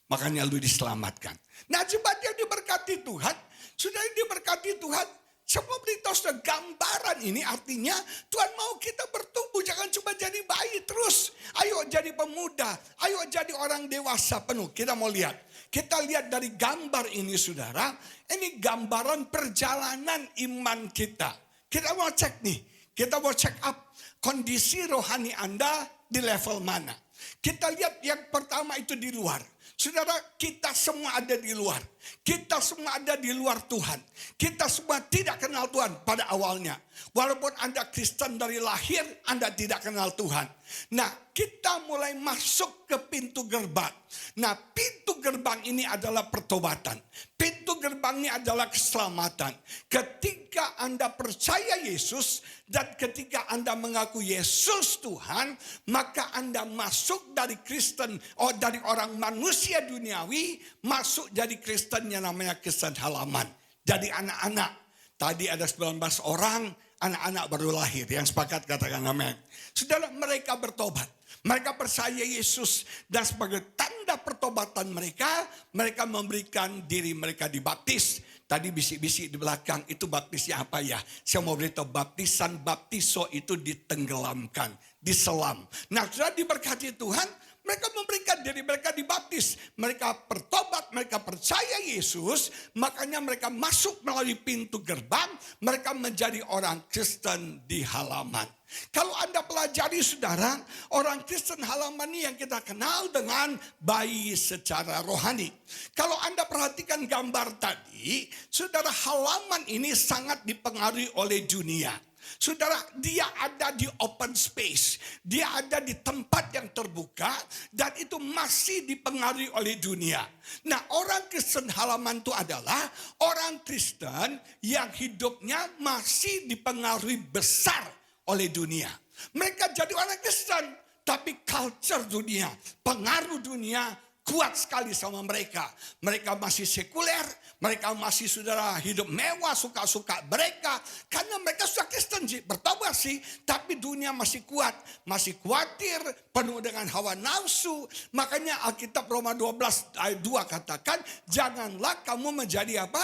Makanya lu diselamatkan. Nah jemaat yang diberkati Tuhan, sudah diberkati Tuhan. Semua beritahu sudah gambaran ini artinya Tuhan mau kita bertumbuh. Jangan cuma jadi bayi terus. Ayo jadi pemuda. Ayo jadi orang dewasa penuh. Kita mau lihat. Kita lihat dari gambar ini saudara. Ini gambaran perjalanan iman kita. Kita mau cek nih. Kita mau check up kondisi rohani Anda di level mana. Kita lihat yang pertama itu di luar. Saudara, kita semua ada di luar. Kita semua ada di luar Tuhan. Kita semua tidak kenal Tuhan pada awalnya. Walaupun Anda Kristen dari lahir, Anda tidak kenal Tuhan. Nah, kita mulai masuk ke pintu gerbang. Nah, pintu gerbang ini adalah pertobatan. Pintu gerbangnya adalah keselamatan. Ketika Anda percaya Yesus dan ketika Anda mengaku Yesus Tuhan, maka Anda masuk dari Kristen, dari orang manusia duniawi, masuk jadi Kristen yang namanya Kristen halaman. Jadi anak-anak. Tadi ada 19 orang, anak-anak baru lahir. Yang sepakat katakan amin. Saudara, mereka bertobat. Mereka percaya Yesus dan sebagai tanda pertobatan mereka, mereka memberikan diri mereka dibaptis. Tadi bisik-bisik di belakang, itu baptisnya apa ya? Saya mau beritahu, baptisan baptiso itu ditenggelamkan, diselam. Nah, sudah diberkati Tuhan, mereka memberikan diri mereka dibaptis. Mereka bertobat, mereka percaya Yesus, makanya mereka masuk melalui pintu gerbang, mereka menjadi orang Kristen di halaman. Kalau Anda pelajari saudara, orang Kristen halaman ini yang kita kenal dengan bayi secara rohani. Kalau Anda perhatikan gambar tadi, saudara, halaman ini sangat dipengaruhi oleh dunia. Saudara, dia ada di open space. Dia ada di tempat yang terbuka dan itu masih dipengaruhi oleh dunia. Nah, orang Kristen halaman itu adalah orang Kristen yang hidupnya masih dipengaruhi besar oleh dunia. Mereka jadi orang Kristen, tapi culture dunia, pengaruh dunia kuat sekali sama mereka. Mereka masih sekuler, mereka masih saudara hidup mewah, suka-suka mereka. Karena mereka sudah Kristen sih, bertobat sih, tapi dunia masih kuat. Masih khawatir, penuh dengan hawa nafsu. Makanya Alkitab Roma 12 ayat 2 katakan, janganlah kamu menjadi apa?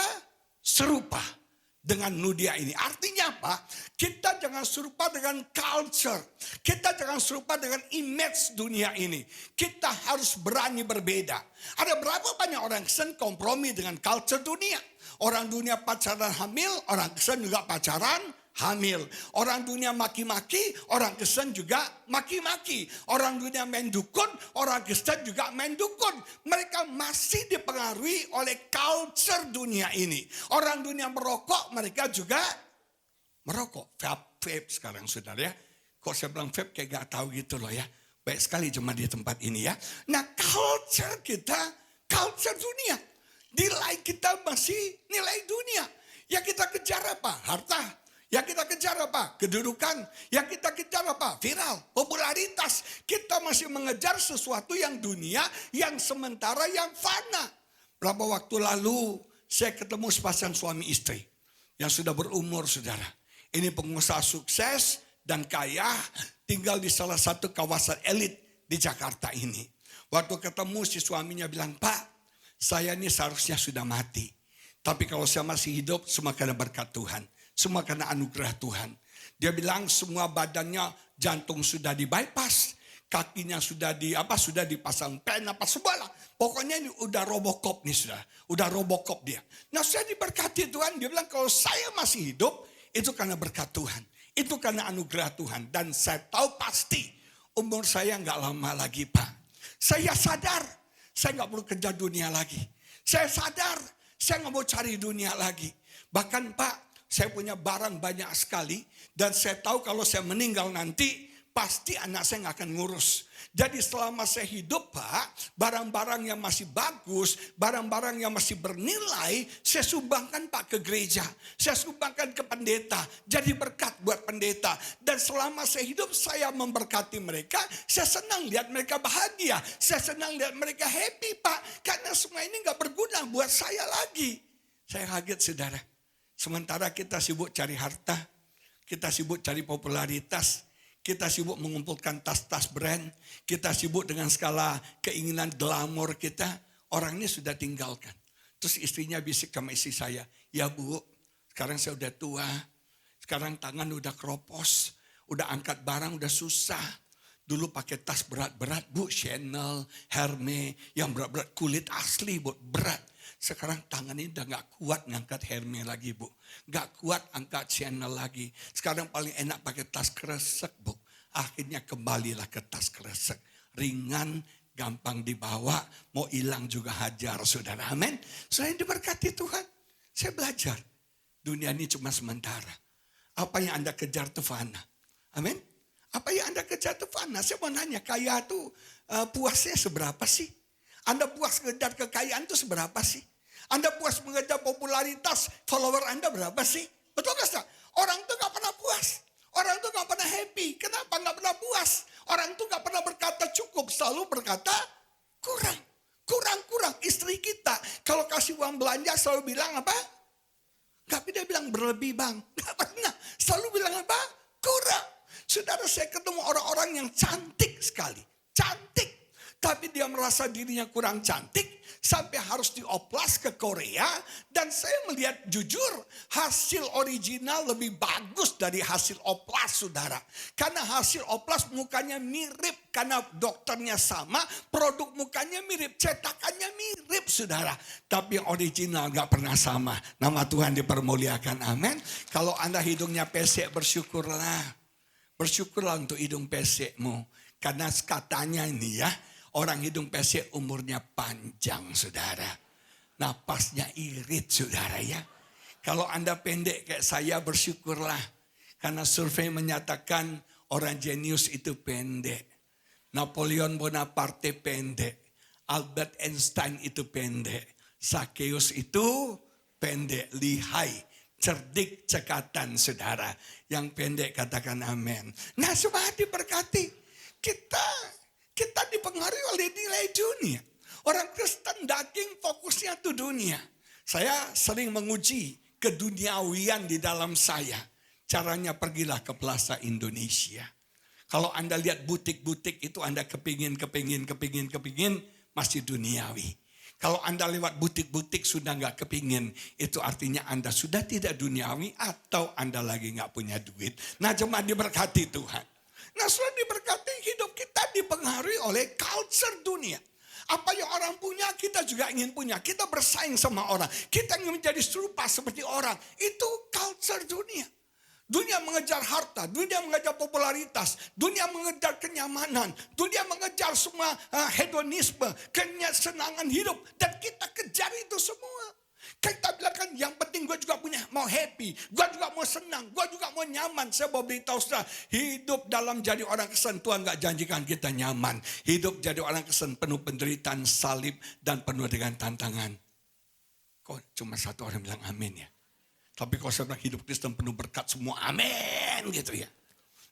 Serupa dengan dunia ini. Artinya apa? Kita jangan serupa dengan culture. Kita jangan serupa dengan image dunia ini. Kita harus berani berbeda. Ada berapa banyak orang Kristen kompromi dengan culture dunia. Orang dunia pacaran hamil, orang Kristen juga pacaran hamil. Orang dunia maki-maki, orang Kristen juga maki-maki. Orang dunia main dukun, orang Kristen juga main dukun. Mereka masih dipengaruhi oleh culture dunia ini. Orang dunia merokok, mereka juga merokok. Vape sekarang saudara ya. Kok saya bilang vape kayak gak tahu gitu loh ya. Baik sekali cuma di tempat ini ya. Nah, culture kita, culture dunia. Nilai kita masih nilai dunia. Yang kita kejar apa? Harta. Yang kita kejar apa? Kedudukan. Yang kita kejar apa? Viral, popularitas. Kita masih mengejar sesuatu yang dunia, yang sementara, yang fana. Berapa waktu lalu saya ketemu sepasang suami istri yang sudah berumur saudara. Ini pengusaha sukses dan kaya, tinggal di salah satu kawasan elit di Jakarta ini. Waktu ketemu si suaminya bilang, Pak, saya ini seharusnya sudah mati. Tapi kalau saya masih hidup, semua karena berkat Tuhan. Semua karena anugerah Tuhan. Dia bilang semua badannya, jantung sudah di bypass, kakinya sudah dipasang pen apa semualah. Pokoknya ini udah Robocop nih sudah, udah Robocop dia. Nah, saya diberkati Tuhan. Dia bilang kalau saya masih hidup itu karena berkat Tuhan, itu karena anugerah Tuhan. Dan saya tahu pasti umur saya nggak lama lagi Pak. Saya sadar saya nggak perlu kejar dunia lagi. Saya sadar saya nggak mau cari dunia lagi. Bahkan Pak, saya punya barang banyak sekali dan saya tahu kalau saya meninggal nanti pasti anak saya nggak akan ngurus. Jadi selama saya hidup Pak, barang-barang yang masih bagus, barang-barang yang masih bernilai, saya sumbangkan Pak ke gereja. Saya sumbangkan ke pendeta, jadi berkat buat pendeta. Dan selama saya hidup saya memberkati mereka, saya senang lihat mereka bahagia. Saya senang lihat mereka happy Pak, karena semua ini nggak berguna buat saya lagi. Saya kaget saudara. Sementara kita sibuk cari harta, kita sibuk cari popularitas, kita sibuk mengumpulkan tas-tas brand, kita sibuk dengan skala keinginan glamor kita, orang ini sudah tinggalkan. Terus istrinya bisik sama istri saya, ya Bu, sekarang saya udah tua, sekarang tangan udah keropos, udah angkat barang udah susah. Dulu pakai tas berat-berat Bu, Chanel, Hermes, yang berat-berat kulit asli Bu, berat. Sekarang tangan ini udah gak kuat ngangkat Hermes lagi Bu. Gak kuat angkat Chanel lagi. Sekarang paling enak pakai tas kresek Bu. Akhirnya kembalilah ke tas kresek. Ringan, gampang dibawa, mau hilang juga hajar saudara. Amin. Selain diberkati Tuhan, saya belajar. Dunia ini cuma sementara. Apa yang Anda kejar itu fana. Amin. Apa yang Anda kejar itu fana. Saya mau nanya, kaya itu puasnya seberapa sih? Anda puas kejar kekayaan itu seberapa sih? Anda puas mengejar popularitas, follower Anda berapa sih? Betul gak sih? Orang tuh gak pernah puas. Orang tuh gak pernah happy. Kenapa gak pernah puas? Orang tuh gak pernah berkata cukup. Selalu berkata kurang. Kurang. Istri kita kalau kasih uang belanja selalu bilang apa? Gak pernah bilang berlebih bang. Gak pernah. Selalu bilang apa? Kurang. Saudara, saya ketemu orang-orang yang cantik sekali. Cantik. Tapi dia merasa dirinya kurang cantik. Sampai harus dioplas ke Korea. Dan saya melihat jujur. Hasil original lebih bagus dari hasil oplas, saudara. Karena hasil oplas mukanya mirip. Karena dokternya sama. Produk mukanya mirip. Cetakannya mirip, saudara. Tapi original gak pernah sama. Nama Tuhan dipermuliakan. Amin. Kalau Anda hidungnya pesek, bersyukurlah. Bersyukurlah untuk hidung pesekmu. Karena katanya ini ya. Orang hidung pesek umurnya panjang, saudara. Napasnya irit, saudara ya. Kalau Anda pendek kayak saya, bersyukurlah. Karena survei menyatakan orang jenius itu pendek. Napoleon Bonaparte pendek. Albert Einstein itu pendek. Zacchaeus itu pendek, lihai, cerdik, cekatan, saudara. Yang pendek katakan amin. Nah, semua diberkati. Kita dipengaruhi oleh nilai dunia. Orang Kristen daging fokusnya tuh dunia. Saya sering menguji keduniawian di dalam saya. Caranya pergilah ke Plaza Indonesia. Kalau Anda lihat butik-butik itu Anda kepingin, masih duniawi. Kalau Anda lewat butik-butik sudah nggak kepingin, itu artinya Anda sudah tidak duniawi atau Anda lagi nggak punya duit. Nah, cuma diberkati Tuhan. Nah, sudah diberkati, hidup kita dipengaruhi oleh culture dunia. Apa yang orang punya kita juga ingin punya. Kita bersaing sama orang. Kita ingin menjadi serupa seperti orang. Itu culture dunia. Dunia mengejar harta, dunia mengejar popularitas, dunia mengejar kenyamanan, dunia mengejar semua hedonisme, kesenangan hidup. Dan kita kejar itu semua. Kita bilang kan yang penting gue juga punya, mau happy, gue juga mau senang, gue juga mau nyaman. Saya mau beritahu saudara, hidup dalam jadi orang Kristen, Tuhan gak janjikan kita nyaman. Hidup jadi orang Kristen penuh penderitaan, salib, dan penuh dengan tantangan. Kok cuma satu orang bilang amin ya? Tapi kalau saya bilang hidup Kristen penuh berkat semua, amin gitu ya.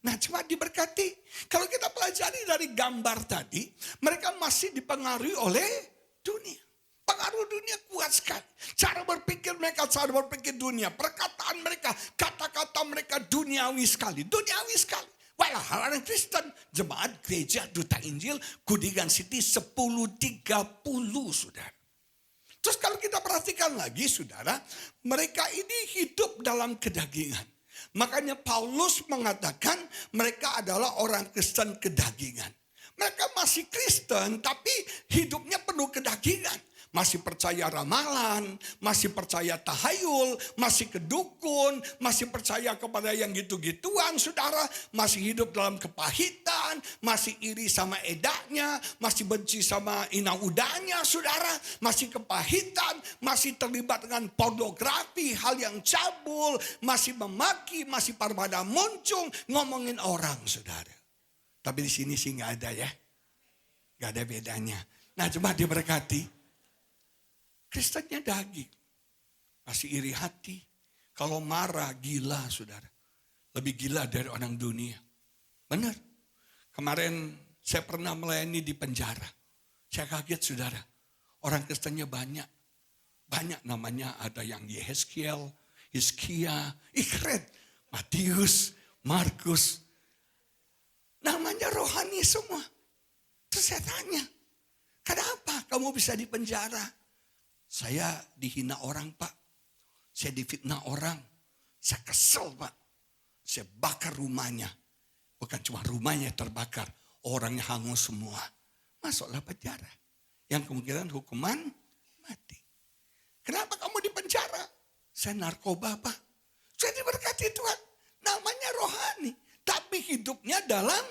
Nah, cuma diberkati. Kalau kita pelajari dari gambar tadi, mereka masih dipengaruhi oleh dunia. Pengaruh dunia kuat sekali. Cara berpikir mereka, cara berpikir dunia. Perkataan mereka, kata-kata mereka duniawi sekali. Duniawi sekali. Walau hal-hal Kristen, jemaat gereja Duta Injil, Kuningan City 1030, saudara. Terus kalau kita perhatikan lagi, saudara, mereka ini hidup dalam kedagingan. Makanya Paulus mengatakan mereka adalah orang Kristen kedagingan. Mereka masih Kristen, tapi hidupnya penuh kedagingan. Masih percaya ramalan, masih percaya tahayul, masih kedukun, masih percaya kepada yang gitu-gituan, saudara. Masih hidup dalam kepahitan, masih iri sama edaknya, masih benci sama inang udanya, saudara. Masih kepahitan, masih terlibat dengan pornografi, hal yang cabul, masih memaki, masih parmada muncung, ngomongin orang, saudara. Tapi di sini sih nggak ada ya, nggak ada bedanya. Nah, cuma diberkati. Kristennya daging, masih iri hati. Kalau marah gila, saudara. Lebih gila dari orang dunia. Benar. Kemarin saya pernah melayani di penjara. Saya kaget, saudara. Orang Kristennya banyak. Banyak namanya, ada yang Yehezkiel, Hizkia, keren. Matius, Markus. Namanya rohani semua. Terus saya tanya, kenapa kamu bisa di penjara? Saya dihina orang, Pak. Saya difitnah orang. Saya kesel, Pak. Saya bakar rumahnya. Bukan cuma rumahnya terbakar. Orangnya hangus semua. Masuklah penjara. Yang kemungkinan hukuman mati. Kenapa kamu di penjara? Saya narkoba, Pak. Saya diberkati Tuhan. Namanya rohani. Tapi hidupnya dalam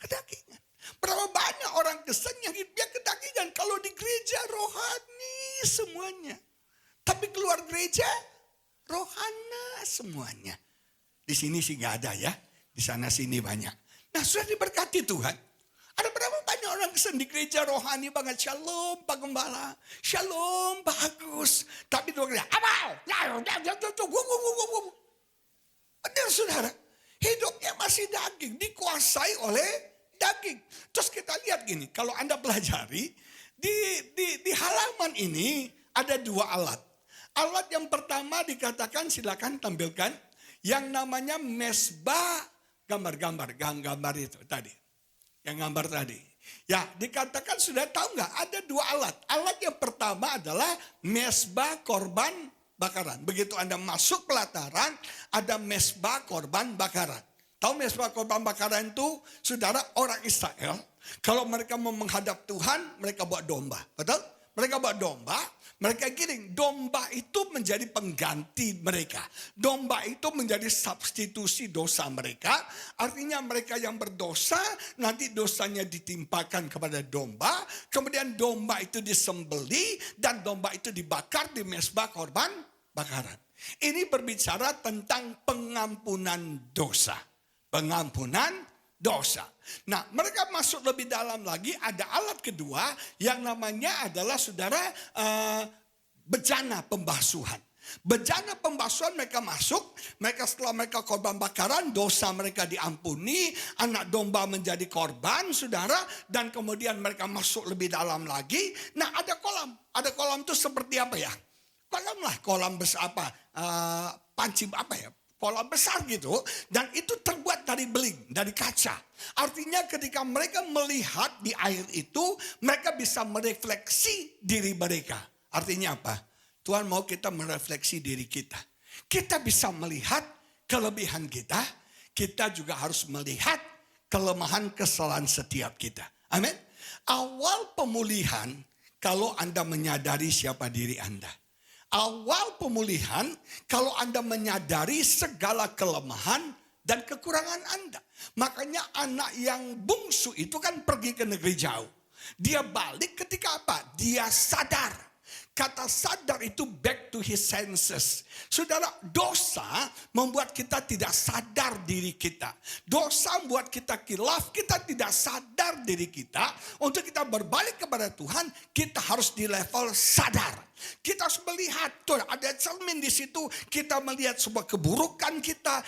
kedagingan. Berapa banyak orang Kristen yang hidupnya kedagingan. Kalau di gereja rohani semuanya. Tapi keluar gereja rohana semuanya. Di sini sih gak ada ya. Di sana sini banyak. Nah, sudah diberkati Tuhan. Ada berapa banyak orang orang Kristen di gereja rohani banget. Shalom Pak Gembala. Shalom bagus. Tapi dua gereja. Apa? Benar saudara. Hidupnya masih daging. Dikuasai oleh daging. Terus kita lihat gini. Kalau Anda pelajari. Di halaman ini ada dua alat. Alat yang pertama dikatakan, silakan tampilkan. Yang namanya mesbah. Gambar itu tadi. Yang gambar tadi. Ya, dikatakan sudah tahu nggak? Ada dua alat. Alat yang pertama adalah mesbah korban bakaran. Begitu Anda masuk pelataran, ada mesbah korban bakaran. Tahu mesbah korban bakaran itu, saudara, orang Israel, kalau mereka mau menghadap Tuhan, mereka bawa domba. Betul? Mereka bawa domba. Mereka giring, domba itu menjadi pengganti mereka. Domba itu menjadi substitusi dosa mereka. Artinya mereka yang berdosa, nanti dosanya ditimpakan kepada domba. Kemudian domba itu disembelih dan domba itu dibakar di mesbah korban bakaran. Ini berbicara tentang pengampunan dosa. Pengampunan dosa. Nah, mereka masuk lebih dalam lagi, ada alat kedua yang namanya adalah saudara bejana pembasuhan. Bejana pembasuhan mereka masuk, mereka setelah mereka korban bakaran, dosa mereka diampuni, anak domba menjadi korban, saudara, dan kemudian mereka masuk lebih dalam lagi. Nah, ada kolam itu seperti apa ya? Kolam besar apa? Panci apa ya? Kolam besar gitu, dan itu terbuat dari beling, dari kaca. Artinya ketika mereka melihat di air itu, mereka bisa merefleksi diri mereka. Artinya apa? Tuhan mau kita merefleksi diri kita. Kita bisa melihat kelebihan kita, kita juga harus melihat kelemahan kesalahan setiap kita. Amin. Awal pemulihan, kalau Anda menyadari siapa diri Anda. Awal pemulihan, kalau Anda menyadari segala kelemahan dan kekurangan Anda. Makanya anak yang bungsu itu kan pergi ke negeri jauh. Dia balik ketika apa? Dia sadar. Kata sadar itu back to his senses. Saudara, dosa membuat kita tidak sadar diri kita. Dosa membuat kita kilaf, kita tidak sadar diri kita. Untuk kita berbalik kepada Tuhan, kita harus di level sadar. Kita harus melihat, tuh ada cermin di situ, kita melihat sebuah keburukan kita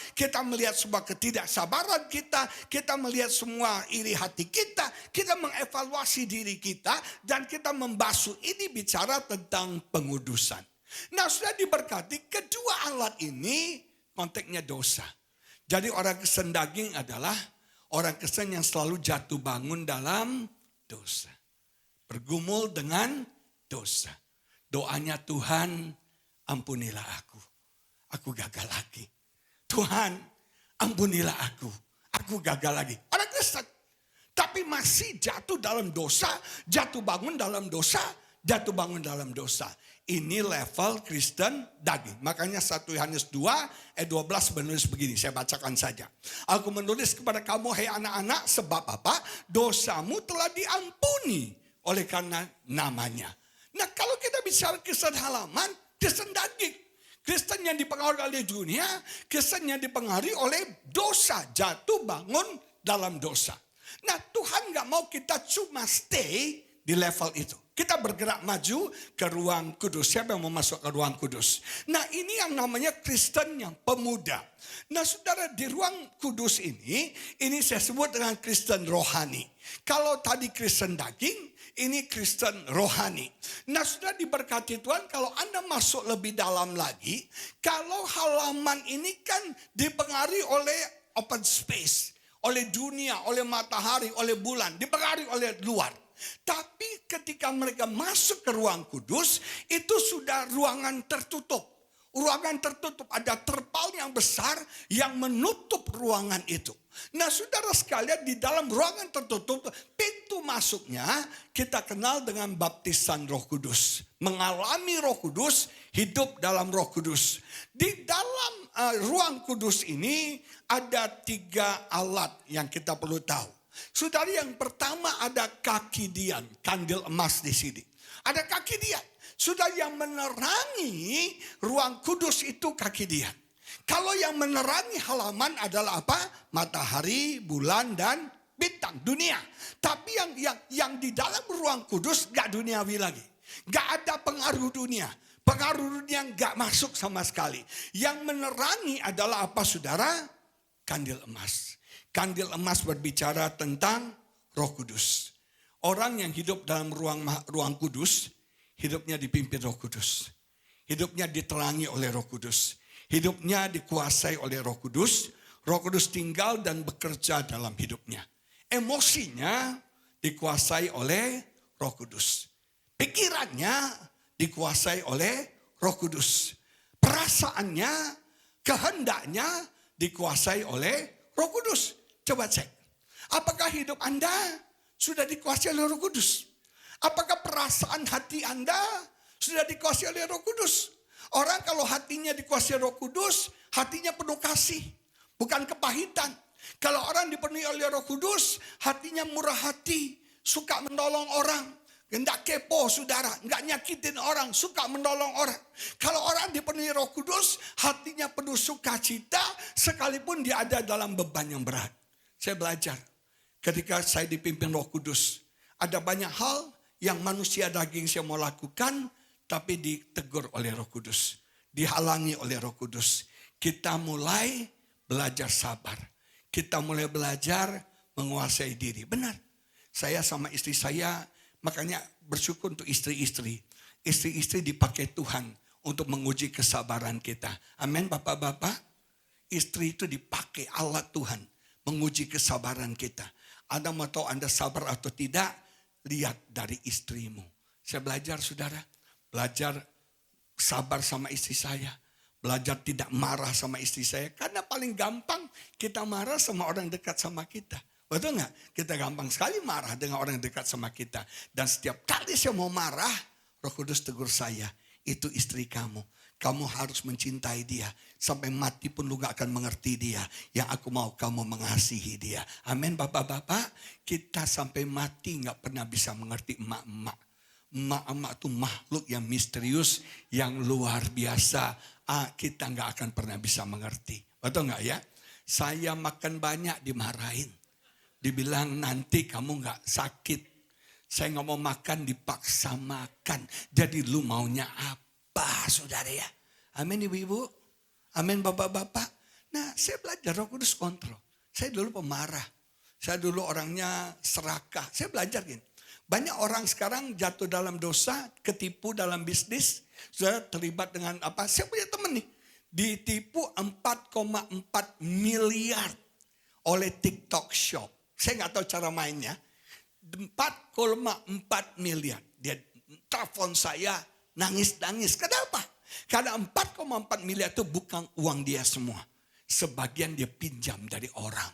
melihat sebuah ketidaksabaran kita melihat semua iri hati kita mengevaluasi diri kita, dan kita membasuh. Ini bicara tentang pengudusan. Nah, sudah diberkati, kedua alat ini konteksnya dosa. Jadi orang Kristen daging adalah orang Kristen yang selalu jatuh bangun dalam dosa. Bergumul dengan dosa. Doanya, Tuhan ampunilah aku. Aku gagal lagi. Tuhan ampunilah aku gagal lagi. Orang Kristen. Tapi masih jatuh dalam dosa, jatuh bangun dalam dosa, jatuh bangun dalam dosa. Ini level Kristen daging. Makanya 1 Yohanes 2 ayat 12 menulis begini, saya bacakan saja. Aku menulis kepada kamu, hai anak-anak, sebab apa? Dosamu telah diampuni oleh karena namanya. Nah, kalau kita bicara Kristen halaman, Kristen daging. Kristen yang dipengaruhi oleh dunia, Kristen yang dipengaruhi oleh dosa, jatuh bangun dalam dosa. Nah, Tuhan gak mau kita cuma stay di level itu. Kita bergerak maju ke ruang kudus. Siapa yang mau masuk ke ruang kudus? Nah, ini yang namanya Kristen yang pemuda. Nah, saudara, di ruang kudus ini saya sebut dengan Kristen rohani. Kalau tadi Kristen daging, ini Kristen rohani. Nah, sudah diberkati Tuhan, kalau Anda masuk lebih dalam lagi, kalau halaman ini kan dipengaruhi oleh open space, oleh dunia, oleh matahari, oleh bulan, dipengaruhi oleh luar. Tapi ketika mereka masuk ke ruang kudus, itu sudah ruangan tertutup. Ruangan tertutup, ada terpal yang besar yang menutup ruangan itu. Nah, saudara sekalian, di dalam ruangan tertutup, pintu masuknya kita kenal dengan baptisan Roh Kudus. Mengalami Roh Kudus, hidup dalam Roh Kudus. Di dalam ruang kudus ini ada 3 alat yang kita perlu tahu. Saudara, yang pertama ada kaki dian, kandil emas di sini. Ada kaki dian. Sudah yang menerangi ruang kudus itu kaki dian. Kalau yang menerangi halaman adalah apa? Matahari, bulan, dan bintang, dunia. Tapi yang di dalam ruang kudus gak duniawi lagi. Gak ada pengaruh dunia. Pengaruh dunia gak masuk sama sekali. Yang menerangi adalah apa saudara? Kandil emas. Kandil emas berbicara tentang Roh Kudus. Orang yang hidup dalam ruang kudus, hidupnya dipimpin Roh Kudus. Hidupnya diterangi oleh Roh Kudus. Hidupnya dikuasai oleh Roh Kudus. Roh Kudus tinggal dan bekerja dalam hidupnya. Emosinya dikuasai oleh Roh Kudus. Pikirannya dikuasai oleh Roh Kudus. Perasaannya, kehendaknya dikuasai oleh Roh Kudus. Coba cek. Apakah hidup Anda sudah dikuasai oleh Roh Kudus? Apakah perasaan hati Anda sudah dikuasai oleh Roh Kudus? Orang kalau hatinya dikuasai Roh Kudus, hatinya penuh kasih, bukan kepahitan. Kalau orang dipenuhi oleh Roh Kudus, hatinya murah hati, suka menolong orang. Enggak kepo saudara, enggak nyakitin orang, suka menolong orang. Kalau orang dipenuhi Roh Kudus, hatinya penuh sukacita, sekalipun dia ada dalam beban yang berat. Saya belajar, ketika saya dipimpin Roh Kudus, ada banyak hal yang manusia daging saya mau lakukan, tapi ditegur oleh Roh Kudus. Dihalangi oleh Roh Kudus. Kita mulai belajar sabar. Kita mulai belajar menguasai diri. Benar, saya sama istri saya, makanya bersyukur untuk istri-istri. Istri-istri dipakai Tuhan untuk menguji kesabaran kita. Amin bapak-bapak. Istri itu dipakai alat Tuhan menguji kesabaran kita. Anda mau tahu Anda sabar atau tidak? Lihat dari istrimu. Saya belajar saudara. Belajar sabar sama istri saya. Belajar tidak marah sama istri saya. Karena paling gampang kita marah sama orang dekat sama kita. Betul nggak? Kita gampang sekali marah dengan orang yang dekat sama kita. Dan setiap kali saya mau marah, Roh Kudus tegur saya. Itu istri kamu. Kamu harus mencintai dia. Sampai mati pun lu gak akan mengerti dia. Yang aku mau kamu mengasihi dia. Amin bapak-bapak. Kita sampai mati gak pernah bisa mengerti emak-emak. Emak-emak itu makhluk yang misterius. Yang luar biasa. Kita gak akan pernah bisa mengerti. Betul gak ya? Saya makan banyak dimarahin. Dibilang nanti kamu gak sakit. Saya gak mau makan dipaksa makan. Jadi lu maunya apa saudara ya? Amin ibu-ibu. Amin bapak-bapak. Nah saya belajar Roh Kudus kontrol. Saya dulu pemarah. Saya dulu orangnya serakah. Saya belajar gini. Banyak orang sekarang jatuh dalam dosa. Ketipu dalam bisnis. Sudah terlibat dengan apa? Saya punya teman nih. Ditipu 4,4 miliar oleh TikTok Shop. Saya gak tahu cara mainnya. 4,4 miliar. Dia telepon saya nangis-nangis. Kenapa? Karena 4,4 miliar itu bukan uang dia semua. Sebagian dia pinjam dari orang.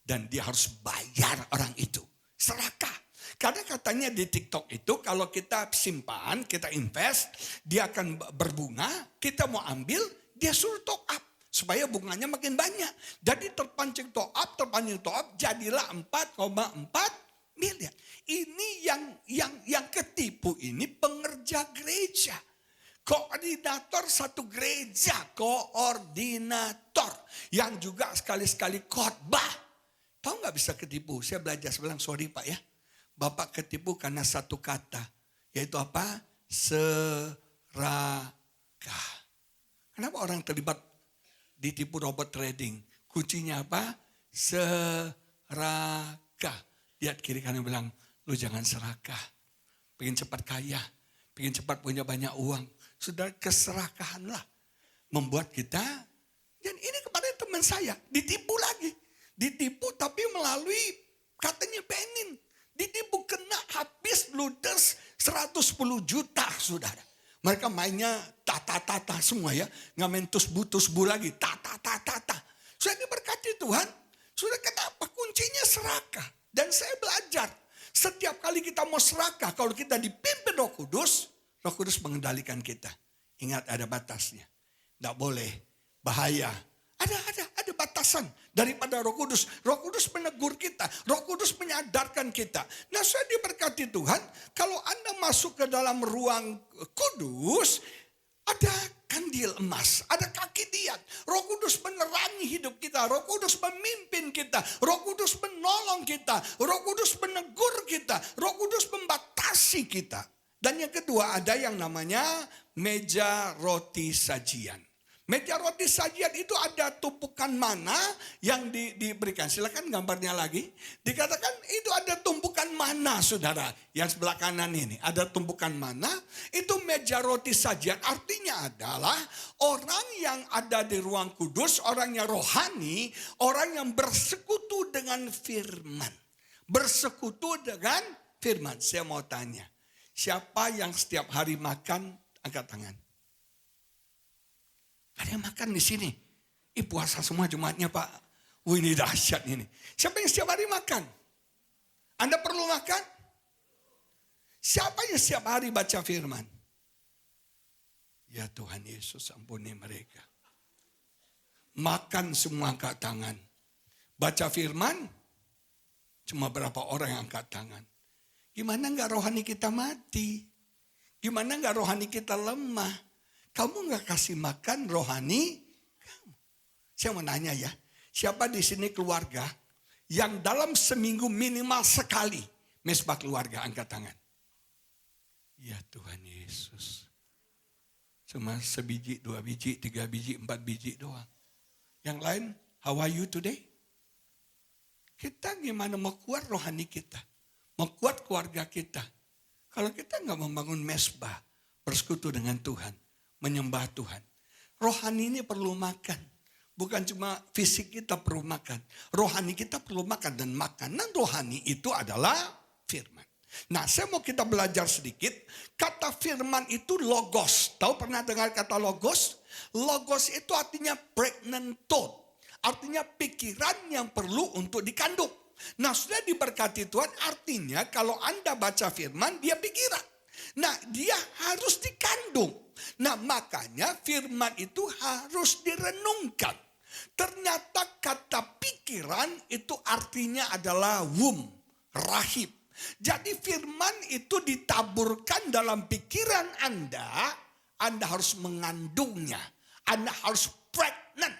Dan dia harus bayar orang itu. Serakah. Karena katanya di TikTok itu kalau kita simpan, kita invest, dia akan berbunga. Kita mau ambil, dia suruh top up. Supaya bunganya makin banyak. Jadi terpancing top up, jadilah 4,4 miliar. Ini yang ketipu ini pengerja gereja. Koordinator satu gereja. Koordinator. Yang juga sekali-sekali khotbah. Tahu gak bisa ketipu? Saya belajar, saya bilang sorry Pak ya. Bapak ketipu karena satu kata. Yaitu apa? Serakah. Kenapa orang terlibat ditipu robot trading? Kuncinya apa? Serakah. Lihat kiri kanan bilang, lu jangan serakah. Pengen cepat kaya. Pengen cepat punya banyak uang. Sudah keserakahanlah. Membuat kita. Dan ini kepada teman saya. Ditipu lagi. Ditipu tapi melalui katanya penin. Ditipu kena habis ludes 110 juta saudara. Mereka mainnya tata-tata semua ya. Nggak main tusbu-tusbu lagi. Tata-tata. Sudah diberkati Tuhan. Sudah kenapa? Kuncinya serakah. Dan saya belajar. Setiap kali kita mau serakah. Kalau kita dipimpin Roh Kudus. Roh Kudus mengendalikan kita. Ingat ada batasnya. Tidak boleh. Bahaya. Ada batasan daripada Roh Kudus. Roh Kudus menegur kita. Roh Kudus menyadarkan kita. Nah saya diberkati Tuhan. Kalau Anda masuk ke dalam ruang kudus. Ada kandil emas, ada kaki Dia. Roh Kudus menerangi hidup kita, Roh Kudus memimpin kita, Roh Kudus menolong kita, Roh Kudus menegur kita, Roh Kudus membatasi kita. Dan yang kedua ada yang namanya meja roti sajian. Meja roti sajian itu ada tumpukan mana yang diberikan. Silakan gambarnya lagi. Dikatakan itu ada tumpukan mana, saudara. Yang sebelah kanan ini ada tumpukan mana. Itu meja roti sajian. Artinya adalah orang yang ada di ruang kudus, orang yang rohani, orang yang bersekutu dengan firman. Bersekutu dengan firman. Saya mau tanya, siapa yang setiap hari makan? Angkat tangan. Ada yang makan di sini. Puasa semua Jumatnya Pak. Ini dahsyat ini. Siapa yang setiap hari makan? Anda perlu makan? Siapa yang setiap hari baca firman? Ya Tuhan Yesus, ampuni mereka. Makan semua angkat tangan. Baca firman, cuma berapa orang yang angkat tangan. Gimana enggak rohani kita mati? Gimana enggak rohani kita lemah? Kamu nggak kasih makan rohani kamu. Saya mau nanya ya, siapa di sini keluarga yang dalam seminggu minimal sekali mesbah keluarga? Angkat tangan. Ya Tuhan Yesus. Cuma sebiji, 2 biji, 3 biji, 4 biji doang. Yang lain, how are you today? Kita gimana mau kuat rohani kita? Mau kuat keluarga kita? Kalau kita nggak membangun mesbah, bersekutu dengan Tuhan, menyembah Tuhan. Rohani ini perlu makan. Bukan cuma fisik kita perlu makan. Rohani kita perlu makan. Dan makanan rohani itu adalah firman. Nah, saya mau kita belajar sedikit. Kata firman itu logos. Tahu pernah dengar kata logos? Logos itu artinya pregnant thought. Artinya pikiran yang perlu untuk dikandung. Nah, sudah diberkati Tuhan, artinya kalau Anda baca firman, dia pikiran. Nah, dia harus dikandung. Nah, makanya firman itu harus direnungkan. Ternyata kata pikiran itu artinya adalah womb, rahim. Jadi firman itu ditaburkan dalam pikiran Anda harus mengandungnya. Anda harus pregnant.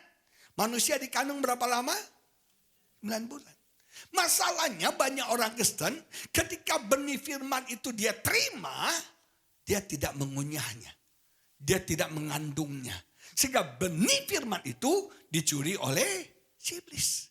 Manusia dikandung berapa lama? 9 bulan. Masalahnya banyak orang Kristen ketika benih firman itu dia terima, dia tidak mengunyahnya. Dia tidak mengandungnya. Sehingga benih firman itu dicuri oleh si iblis.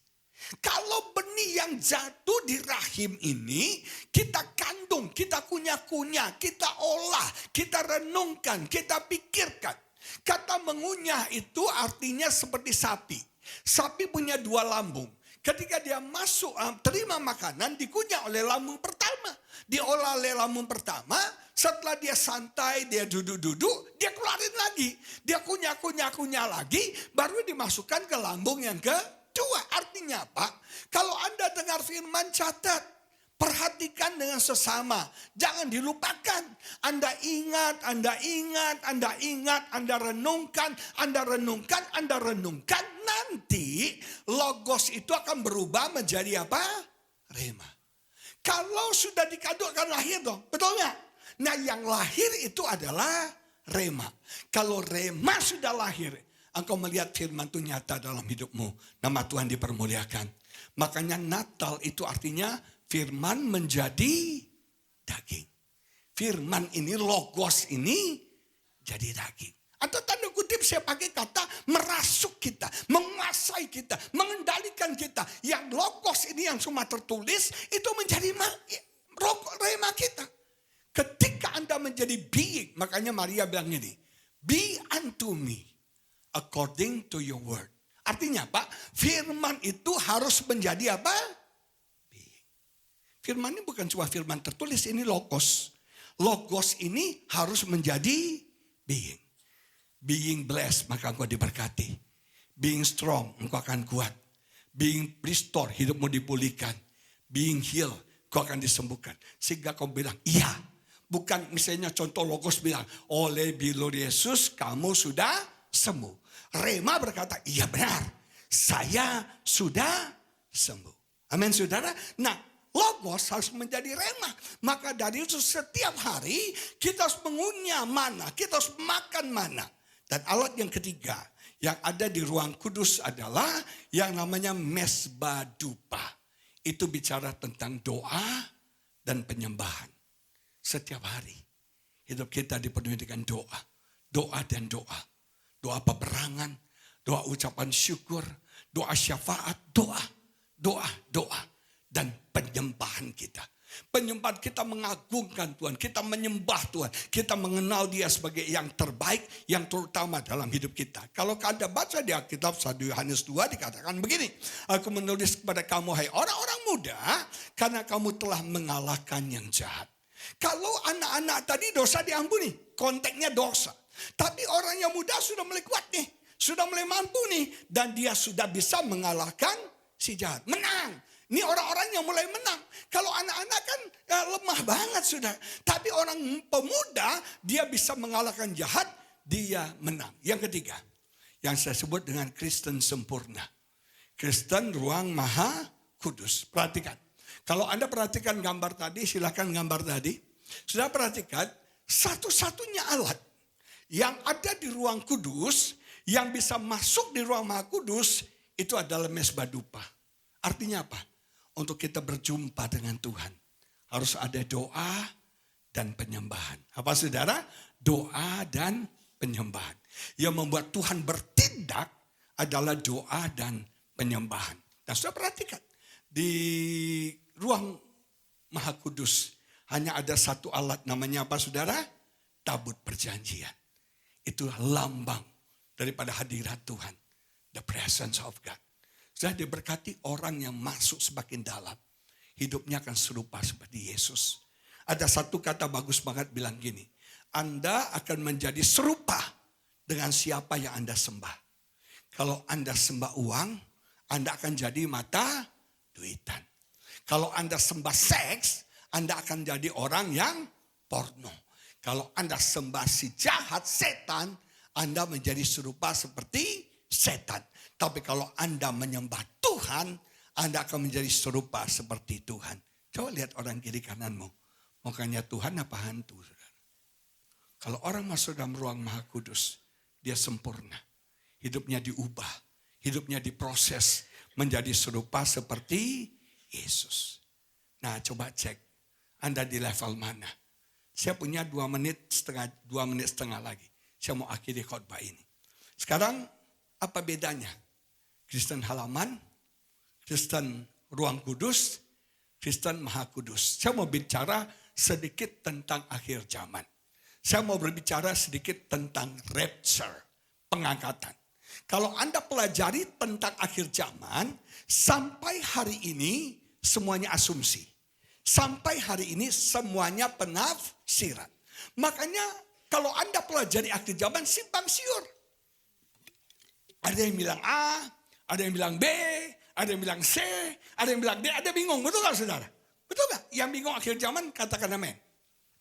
Kalau benih yang jatuh di rahim ini, kita kandung, kita kunyah-kunyah, kita olah, kita renungkan, kita pikirkan. Kata mengunyah itu artinya seperti sapi. Sapi punya 2 lambung. Ketika dia masuk, terima makanan, dikunyah oleh lambung pertama. Diolah oleh lambung pertama, setelah dia santai, dia duduk-duduk, dia keluarin lagi. Dia kunyah lagi, baru dimasukkan ke lambung yang kedua. Artinya apa? Kalau Anda dengar firman, catat. Perhatikan dengan sesama. Jangan dilupakan. Anda ingat, Anda renungkan. Nanti logos itu akan berubah menjadi apa? Rema. Kalau sudah dikandung akan lahir dong. Betul nggak? Nah, yang lahir itu adalah rema. Kalau rema sudah lahir, engkau melihat firman itu nyata dalam hidupmu. Nama Tuhan dipermuliakan. Makanya Natal itu artinya firman menjadi daging. Firman ini, logos ini jadi daging. Atau tanda kutip saya pakai kata merasuk kita, menguasai kita, mengendalikan kita. Yang logos ini yang cuma tertulis itu menjadi rema kita. Ketika Anda menjadi being, makanya Maria bilang ini, be unto me according to your word. Artinya apa? Firman itu harus menjadi apa? Being. Firman ini bukan cuma firman tertulis, ini logos. Logos ini harus menjadi being. Being blessed, maka engkau diberkati. Being strong, engkau akan kuat. Being restored, hidupmu dipulihkan. Being healed, engkau akan disembuhkan. Sehingga kau bilang, iya. Bukan misalnya contoh logos bilang, oleh bilur Yesus kamu sudah sembuh. Rema berkata, iya benar. Saya sudah sembuh. Amin saudara. Nah, logos harus menjadi rema. Maka dari itu setiap hari kita harus mengunyah mana. Kita harus makan mana. Dan alat yang ketiga yang ada di ruang kudus adalah yang namanya mesbah dupa. Itu bicara tentang doa dan penyembahan. Setiap hari hidup kita dipenuhi dengan doa. Doa dan doa. Doa peperangan, doa ucapan syukur, doa syafaat, doa. Dan penyembahan kita. Penyembahan kita mengagungkan Tuhan, kita menyembah Tuhan, kita mengenal Dia sebagai yang terbaik, yang terutama dalam hidup kita. Kalau Anda baca di Alkitab 1 Yohanes 2 dikatakan begini, aku menulis kepada kamu hai orang-orang muda, karena kamu telah mengalahkan yang jahat. Kalau anak-anak tadi dosa diampuni, konteksnya dosa. Tapi orang yang muda sudah mulai kuat nih, sudah mulai mampu nih, dan dia sudah bisa mengalahkan si jahat, menang. Ini orang-orang yang mulai menang. Kalau anak-anak kan lemah banget sudah. Tapi orang pemuda dia bisa mengalahkan jahat, dia menang. Yang ketiga, yang saya sebut dengan Kristen sempurna. Kristen ruang maha kudus. Perhatikan. Kalau Anda perhatikan gambar tadi, silakan gambar tadi. Sudah perhatikan, satu-satunya alat yang ada di ruang kudus, yang bisa masuk di ruang maha kudus, itu adalah mesbah dupa. Artinya apa? Untuk kita berjumpa dengan Tuhan, harus ada doa dan penyembahan. Apa saudara? Doa dan penyembahan. Yang membuat Tuhan bertindak adalah doa dan penyembahan. Nah, sudah perhatikan. Di ruang maha kudus hanya ada satu alat, namanya apa saudara? Tabut perjanjian. Itu lambang daripada hadirat Tuhan. The presence of God. Sudah diberkati orang yang masuk semakin dalam. Hidupnya akan serupa seperti Yesus. Ada satu kata bagus banget bilang gini. Anda akan menjadi serupa dengan siapa yang Anda sembah. Kalau Anda sembah uang, Anda akan jadi mata duitan. Kalau Anda sembah seks, Anda akan jadi orang yang porno. Kalau Anda sembah si jahat, setan, Anda menjadi serupa seperti setan. Tapi kalau Anda menyembah Tuhan, Anda akan menjadi serupa seperti Tuhan. Coba lihat orang kiri kananmu. Mukanya Tuhan apa hantu? Saudara? Kalau orang masuk dalam ruang maha kudus, dia sempurna. Hidupnya diubah. Hidupnya diproses menjadi serupa seperti Yesus. Nah, coba cek. Anda di level mana? Saya punya 2 menit setengah lagi. Saya mau akhiri khotbah ini. Sekarang apa bedanya? Kristen halaman, Kristen ruang kudus, Kristen maha kudus. Saya mau bicara sedikit tentang akhir zaman. Saya mau berbicara sedikit tentang rapture, pengangkatan. Kalau Anda pelajari tentang akhir zaman, sampai hari ini semuanya asumsi. Sampai hari ini semuanya penafsiran. Makanya kalau Anda pelajari akhir zaman simpang siur. Ada yang bilang A, ada yang bilang B, ada yang bilang C, ada yang bilang D, ada bingung. Betul gak saudara? Betul gak? Yang bingung akhir zaman katakan amin.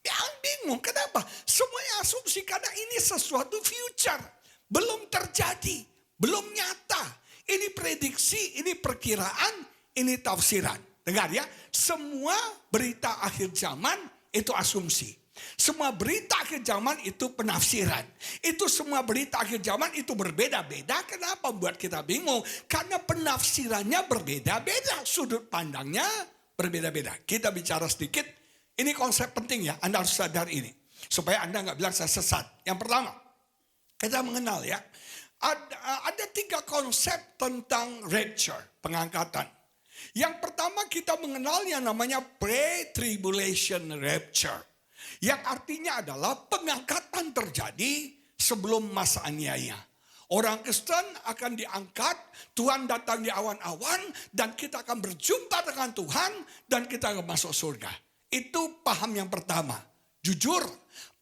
Yang bingung, kenapa? Semuanya asumsi karena ini sesuatu future. Belum terjadi, belum nyata. Ini prediksi, ini perkiraan, ini tafsiran. Dengar ya, semua berita akhir zaman itu asumsi. Semua berita akhir zaman itu penafsiran. Itu semua berita akhir zaman itu berbeda-beda. Kenapa buat kita bingung? Karena penafsirannya berbeda-beda. Sudut pandangnya berbeda-beda. Kita bicara sedikit. Ini konsep penting ya. Anda harus sadar ini. Supaya Anda nggak bilang saya sesat. Yang pertama, kita mengenal ya. Ada 3 konsep tentang rapture, pengangkatan. Yang pertama kita mengenal yang namanya pre-tribulation rapture. Yang artinya adalah pengangkatan terjadi sebelum masa aniaya. Orang Kristen akan diangkat, Tuhan datang di awan-awan, dan kita akan berjumpa dengan Tuhan, dan kita akan masuk surga. Itu paham yang pertama. Jujur,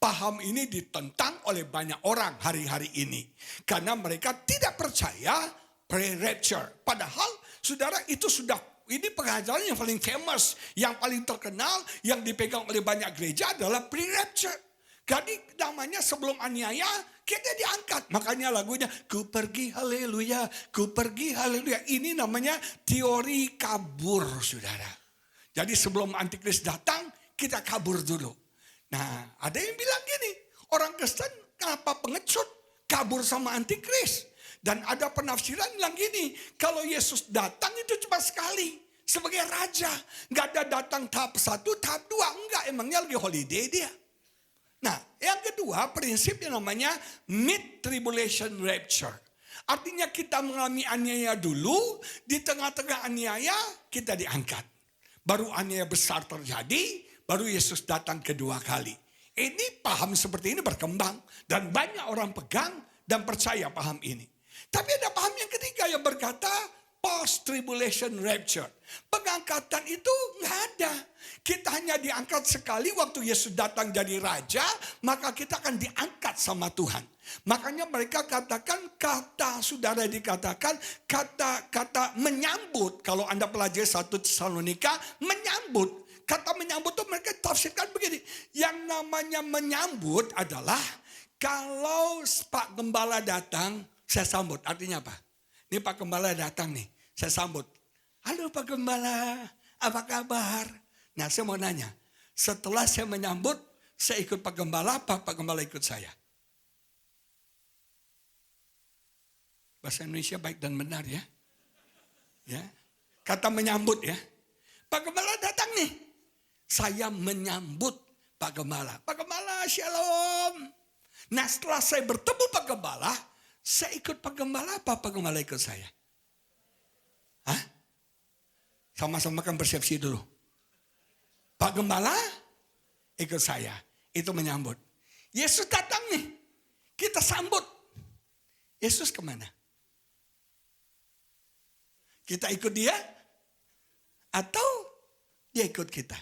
paham ini ditentang oleh banyak orang hari-hari ini. Karena mereka tidak percaya pre-rapture. Padahal, saudara, itu sudah ini pengajaran yang paling famous, yang paling terkenal, yang dipegang oleh banyak gereja adalah pre-rapture. Jadi namanya sebelum aniaya, kita diangkat. Makanya lagunya, ku pergi haleluya, ku pergi haleluya. Ini namanya teori kabur, saudara. Jadi sebelum antikris datang, kita kabur dulu. Nah, ada yang bilang gini, orang Kristen kenapa pengecut? kabur sama antikris. Dan ada penafsiran bilang gini, kalau Yesus datang itu cuma sekali sebagai raja. Nggak ada datang tahap 1, tahap 2. Enggak, emangnya lagi holiday dia. Nah, yang kedua prinsip yang namanya mid-tribulation rapture. Artinya kita mengalami aniaya dulu, di tengah-tengah aniaya kita diangkat. Baru aniaya besar terjadi, baru Yesus datang kedua kali. Ini paham seperti ini berkembang. Dan banyak orang pegang dan percaya paham ini. Tapi ada paham yang ketiga yang berkata post-tribulation rapture. Pengangkatan itu nggak ada. Kita hanya diangkat sekali waktu Yesus datang jadi raja, maka kita akan diangkat sama Tuhan. Makanya mereka katakan kata, saudara dikatakan kata menyambut. Kalau Anda pelajari 1 Tesalonika, menyambut. Kata menyambut itu mereka tafsirkan begini. Yang namanya menyambut adalah kalau Pak Gembala datang, saya sambut. Artinya apa? Ini Pak Gembala datang nih, saya sambut. Halo Pak Gembala, apa kabar? Nah saya mau nanya, setelah saya menyambut, saya ikut Pak Gembala, apa Pak Gembala ikut saya? Bahasa Indonesia baik dan benar ya. Ya, kata menyambut ya. Pak Gembala datang nih, saya menyambut Pak Gembala. Pak Gembala, shalom. Nah setelah saya bertemu Pak Gembala, saya ikut Pak Gembala, apa Pak Gembala ikut saya? Hah? Sama-sama kan persepsi dulu. Pak Gembala ikut saya, itu menyambut. Yesus datang nih, kita sambut. Yesus kemana? Kita ikut dia? Atau dia ikut kita?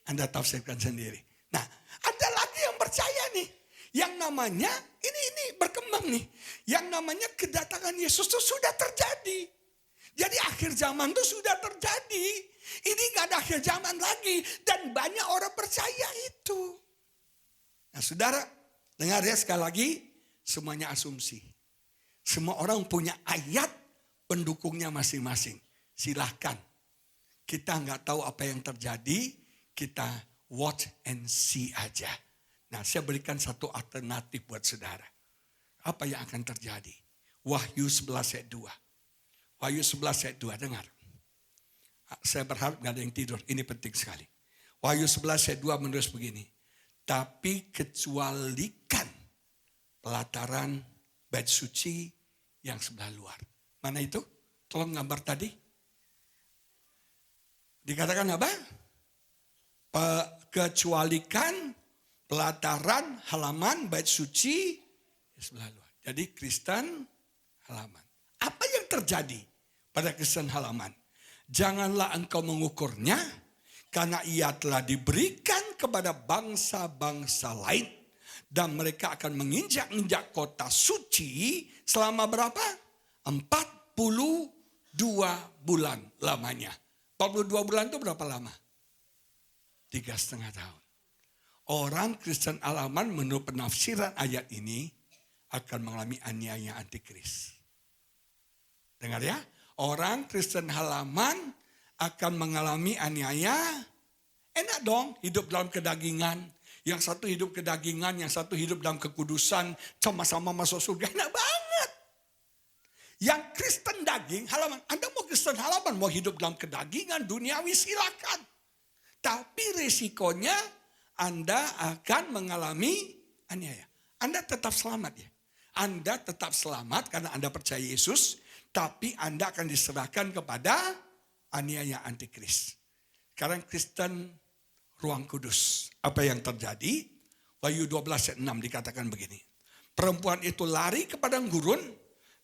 Anda tafsirkan sendiri. Nah, ada lagi yang percaya nih. Yang namanya, ini berkembang nih. Yang namanya kedatangan Yesus itu sudah terjadi. Jadi akhir zaman itu sudah terjadi. Ini gak ada akhir zaman lagi. Dan banyak orang percaya itu. Nah saudara, dengar ya sekali lagi. Semuanya asumsi. Semua orang punya ayat pendukungnya masing-masing. Silahkan. Kita gak tahu apa yang terjadi. Kita watch and see aja. Nah saya berikan satu alternatif buat saudara. Apa yang akan terjadi? Wahyu 11 ayat 2. Wahyu 11 ayat 2, dengar. Saya berharap gak ada yang tidur, ini penting sekali. Wahyu 11 ayat 2 menulis begini. Tapi kecualikan pelataran bait suci yang sebelah luar. Mana itu? Tolong gambar tadi. Dikatakan apa? Kecualikan pelataran halaman bait suci sebelah luar. Jadi Kristen halaman. Apa yang terjadi pada Kristen halaman? Janganlah engkau mengukurnya karena ia telah diberikan kepada bangsa-bangsa lain. Dan mereka akan menginjak-injak kota suci selama berapa? 42 bulan lamanya. 42 bulan itu berapa lama? 3,5 tahun. Orang Kristen halaman menurut penafsiran ayat ini akan mengalami aniaya antikris. Dengar ya, orang Kristen halaman akan mengalami aniaya. Enak dong hidup dalam kedagingan. Yang satu hidup kedagingan, yang satu hidup dalam kekudusan, sama-sama masuk surga. Enak banget. Yang Kristen daging halaman, Anda mau Kristen halaman, mau hidup dalam kedagingan, duniawi silakan. Tapi risikonya Anda akan mengalami aniaya. Anda tetap selamat ya. Anda tetap selamat karena Anda percaya Yesus. Tapi Anda akan diserahkan kepada aniaya antikris. Sekarang Kristen ruang kudus. Apa yang terjadi? Wahyu 12 ayat 6 dikatakan begini. Perempuan itu lari ke padang gurun.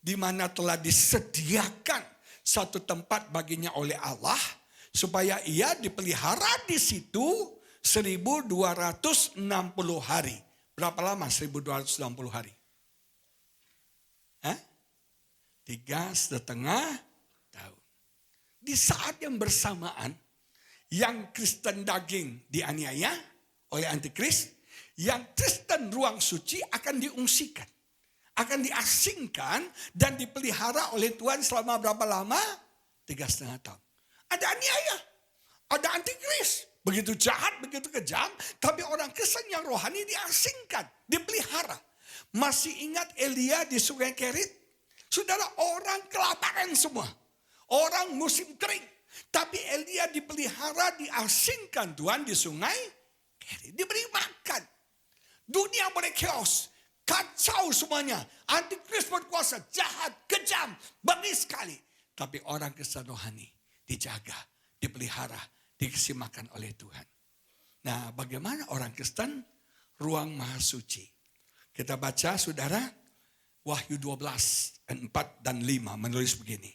Di mana telah disediakan satu tempat baginya oleh Allah. Supaya ia dipelihara di situ 1260 hari. Berapa lama 1260 hari? Hah? 3,5 tahun. Di saat yang bersamaan, yang Kristen daging dianiaya oleh antikris, yang Kristen ruang suci akan diungsikan. Akan diasingkan dan dipelihara oleh Tuhan selama berapa lama? 3,5 tahun. Ada aniaya, ada antikris. Begitu jahat, begitu kejam, tapi orang Kristen yang rohani diasingkan, dipelihara. Masih ingat Elia di Sungai Kerit? Saudara, orang kelaparan semua. Orang musim kering. Tapi Elia dipelihara, diasingkan Tuhan di Sungai Kerit. Diberi makan. Dunia boleh chaos. Kacau semuanya. Antikris berkuasa. Jahat, kejam, bengis sekali. Tapi orang Kristen rohani dijaga, dipelihara, dikasih makan oleh Tuhan. Nah, bagaimana orang Kristen? Ruang Maha Suci. Kita baca, saudara, Wahyu 12, 4 dan 5 menulis begini.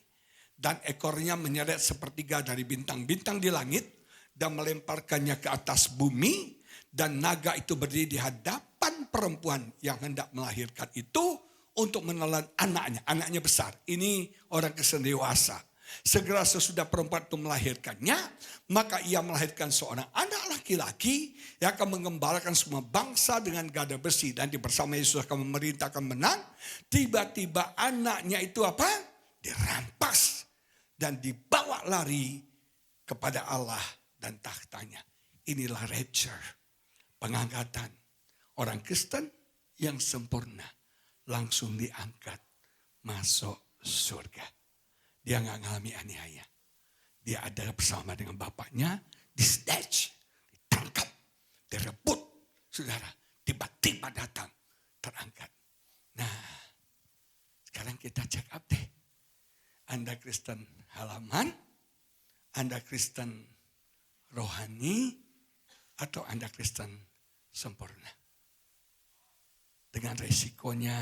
Dan ekornya menyeret sepertiga dari bintang-bintang di langit dan melemparkannya ke atas bumi. Dan naga itu berdiri di hadapan perempuan yang hendak melahirkan itu untuk menelan anaknya. Anaknya besar. Ini orang Kristen dewasa. Segera sesudah perempuan itu melahirkannya, maka ia melahirkan seorang anak laki-laki yang akan mengembalakan semua bangsa dengan gada besi. Dan bersama Yesus akan memerintah, akan menang. Tiba-tiba anaknya itu apa? Dirampas dan dibawa lari kepada Allah dan tahtanya. Inilah rapture, pengangkatan. Orang Kristen yang sempurna langsung diangkat masuk surga. Dia nggak ngalami aniaya. Dia ada bersama dengan bapaknya, di stage, ditangkap, direbut. Saudara, tiba-tiba datang, terangkat. Nah, sekarang kita check up deh. Anda Kristen halaman, Anda Kristen rohani, atau Anda Kristen sempurna. Dengan resikonya,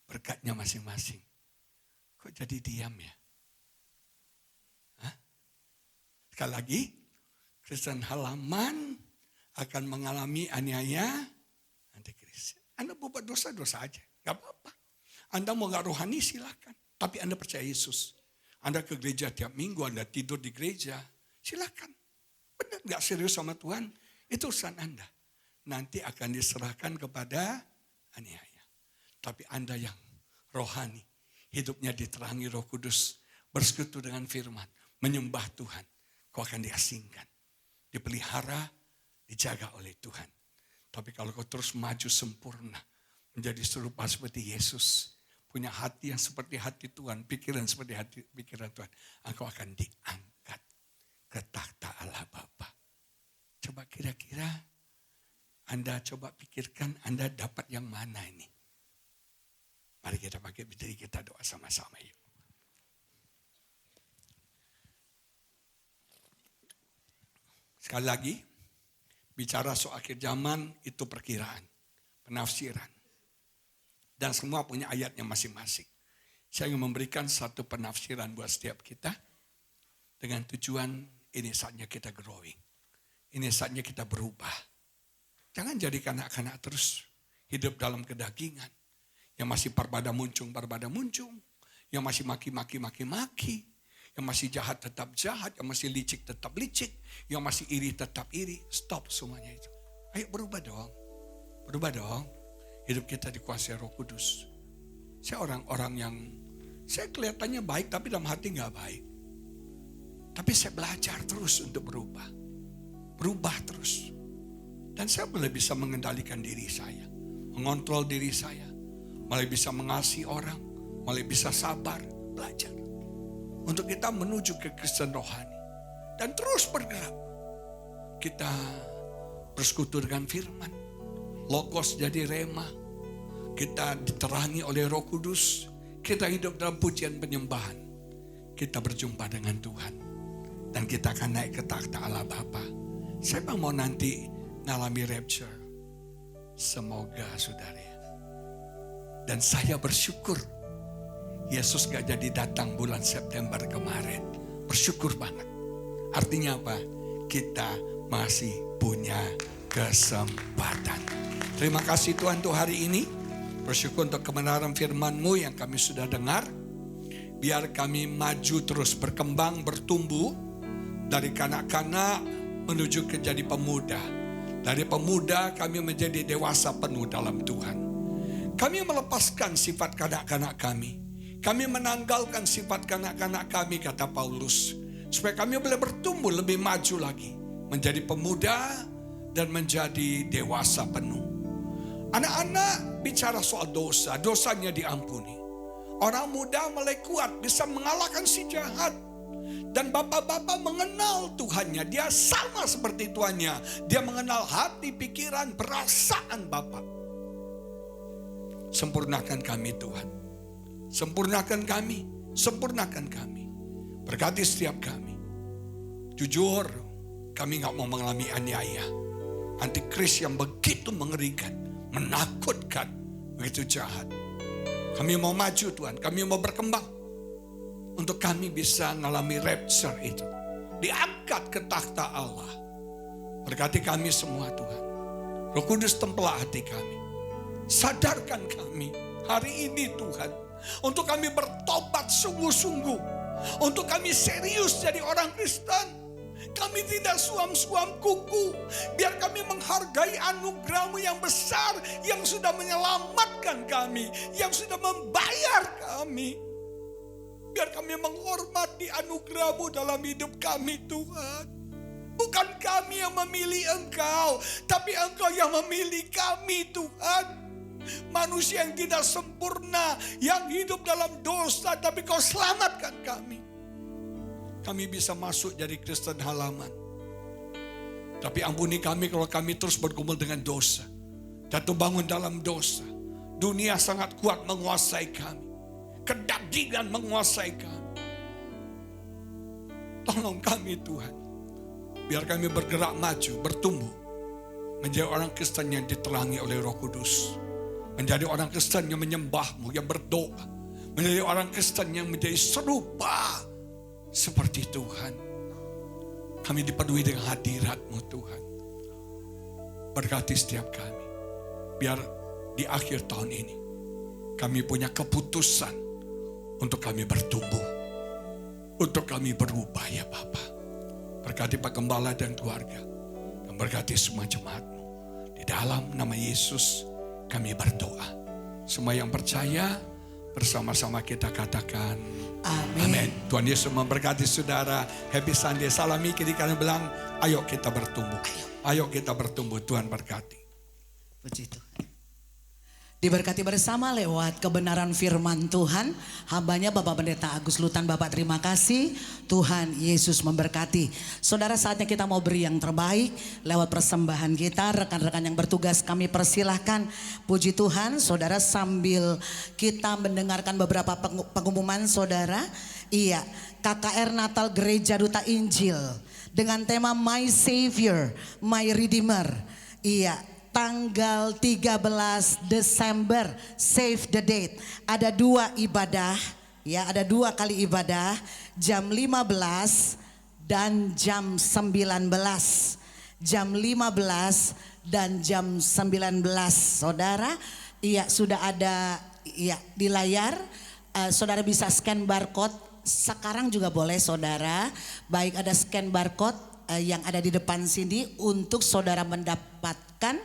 berkatnya masing-masing. Kok jadi diam ya? Sekali lagi, Kristen halaman akan mengalami aniaya antikris. Anda buat dosa-dosa aja, gak apa-apa. Anda mau gak rohani silakan, tapi Anda percaya Yesus. Anda ke gereja tiap minggu, Anda tidur di gereja, silakan. Benar gak serius sama Tuhan, itu urusan Anda. Nanti akan diserahkan kepada aniaya. Tapi Anda yang rohani, hidupnya diterangi Roh Kudus, bersekutu dengan firman, menyembah Tuhan. Kau akan diasingkan, dipelihara, dijaga oleh Tuhan. Tapi kalau kau terus maju sempurna, menjadi serupa seperti Yesus, punya hati yang seperti hati Tuhan, pikiran seperti hati pikiran Tuhan, engkau akan diangkat ke takhta Allah Bapa. Coba kira-kira Anda coba pikirkan Anda dapat yang mana ini? Mari kita pakai berdiri, kita doa sama-sama yuk. Sekali lagi, bicara soal akhir zaman itu perkiraan, penafsiran. Dan semua punya ayatnya masing-masing. Saya ingin memberikan satu penafsiran buat setiap kita. Dengan tujuan ini saatnya kita growing. Ini saatnya kita berubah. Jangan jadi kanak-kanak terus hidup dalam kedagingan. Yang masih perbada muncung. Yang masih maki-maki. Yang masih jahat tetap jahat. Yang masih licik tetap licik. Yang masih iri tetap iri. Stop semuanya itu. Ayo berubah dong. Berubah dong. Hidup kita dikuasai Roh Kudus. Saya orang-orang yang saya kelihatannya baik tapi dalam hati gak baik. Tapi saya belajar terus untuk berubah. Berubah terus. Dan saya mulai bisa mengendalikan diri saya. Mengontrol diri saya. Mulai bisa mengasihi orang. Mulai bisa sabar. Belajar. Untuk kita menuju ke Kristen rohani. Dan terus bergerak. Kita bersekutu dengan firman. Logos jadi rema. Kita diterangi oleh Roh Kudus. Kita hidup dalam pujian penyembahan. Kita berjumpa dengan Tuhan. Dan kita akan naik ke takhta Allah Bapa. Siapa mau nanti ngalami rapture? Semoga saudara. Dan saya bersyukur. Yesus gak jadi datang bulan September kemarin. Bersyukur banget. Artinya apa? Kita masih punya kesempatan. Terima kasih Tuhan untuk hari ini. Bersyukur untuk kebenaran firman-Mu yang kami sudah dengar. Biar kami maju terus berkembang, bertumbuh. Dari kanak-kanak menuju ke jadi pemuda. Dari pemuda kami menjadi dewasa penuh dalam Tuhan. Kami melepaskan sifat kanak-kanak kami. Kami menanggalkan sifat kanak-kanak kami, kata Paulus. Supaya kami boleh bertumbuh lebih maju lagi. Menjadi pemuda dan menjadi dewasa penuh. Anak-anak bicara soal dosa, dosanya diampuni. Orang muda mulai kuat, bisa mengalahkan si jahat. Dan bapak-bapak mengenal Tuhannya, dia sama seperti tuannya. Dia mengenal hati, pikiran, perasaan bapak. Sempurnakan kami Tuhan. Sempurnakan kami, sempurnakan kami. Berkati setiap kami. Jujur, kami gak mau mengalami aniaya. Antikris yang begitu mengerikan, menakutkan, begitu jahat. Kami mau maju Tuhan, kami mau berkembang. Untuk kami bisa mengalami rapture itu. Diangkat ke takhta Allah. Berkati kami semua Tuhan. Roh Kudus tempellah hati kami. Sadarkan kami hari ini Tuhan. Untuk kami bertobat sungguh-sungguh. Untuk kami serius jadi orang Kristen. Kami tidak suam-suam kuku. Biar kami menghargai anugerah-Mu yang besar. Yang sudah menyelamatkan kami. Yang sudah membayar kami. Biar kami menghormati anugerah-Mu dalam hidup kami Tuhan. Bukan kami yang memilih Engkau. Tapi Engkau yang memilih kami Tuhan. Manusia yang tidak sempurna, yang hidup dalam dosa, tapi Kau selamatkan kami. Kami bisa masuk jadi Kristen halaman. Tapi ampuni kami kalau kami terus bergumul dengan dosa. Jatuh bangun dalam dosa. Dunia sangat kuat menguasai kami. Kedagingan menguasai kami. Tolong kami Tuhan. Biar kami bergerak maju, bertumbuh. Menjadi orang Kristen yang diterangi oleh Roh Kudus. Menjadi orang Kristen yang menyembah-Mu, yang berdoa. Menjadi orang Kristen yang menjadi serupa seperti Tuhan. Kami dipenuhi dengan hadirat-Mu Tuhan. Berkati setiap kami. Biar di akhir tahun ini kami punya keputusan untuk kami bertumbuh. Untuk kami berubah ya Bapa. Berkati Pak Gembala dan keluarga. Dan berkati semua jemaat-Mu. Di dalam nama Yesus kami berdoa. Semua yang percaya bersama-sama kita katakan amin. Tuhan Yesus memberkati saudara. Happy Sunday. Salami kiri kanan bilang, ayo kita bertumbuh. Ayo kita bertumbuh. Tuhan berkati. Puji Tuhan. Diberkati bersama lewat kebenaran firman Tuhan. Hambanya Bapak Pendeta Agus Lutan, Bapak terima kasih. Tuhan Yesus memberkati. Saudara, saatnya kita mau beri yang terbaik lewat persembahan kita. Rekan-rekan yang bertugas kami persilahkan. Puji Tuhan, saudara, sambil kita mendengarkan beberapa pengumuman saudara. Iya, KKR Natal Gereja Duta Injil dengan tema My Savior, My Redeemer. Iya, tanggal 13 Desember, save the date. Ada 2 ibadah, ya, ada 2 kali ibadah, jam 15 dan jam 19. Jam 15 dan jam 19. Saudara, iya sudah ada ya di layar. Saudara bisa scan barcode. Sekarang juga boleh saudara, baik ada scan barcode yang ada di depan sini untuk saudara mendapatkan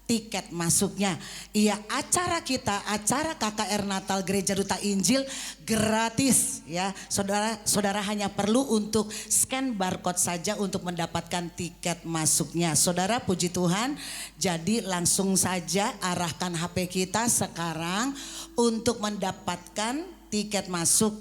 tiket masuknya. Iya, acara kita, acara KKR Natal Gereja Duta Injil gratis ya. Saudara hanya perlu untuk scan barcode saja untuk mendapatkan tiket masuknya. Saudara, puji Tuhan. Jadi langsung saja arahkan HP kita sekarang untuk mendapatkan tiket masuk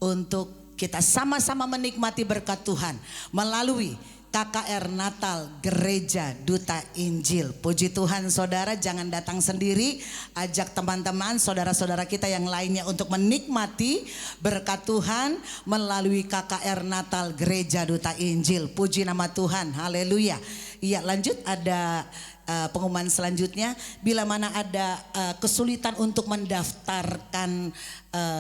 untuk kita sama-sama menikmati berkat Tuhan melalui KKR Natal Gereja Duta Injil. Puji Tuhan saudara, jangan datang sendiri. Ajak teman-teman, saudara-saudara kita yang lainnya untuk menikmati berkat Tuhan melalui KKR Natal Gereja Duta Injil. Puji nama Tuhan, haleluya. Iya, lanjut ada pengumuman selanjutnya. Bila mana ada kesulitan untuk mendaftarkan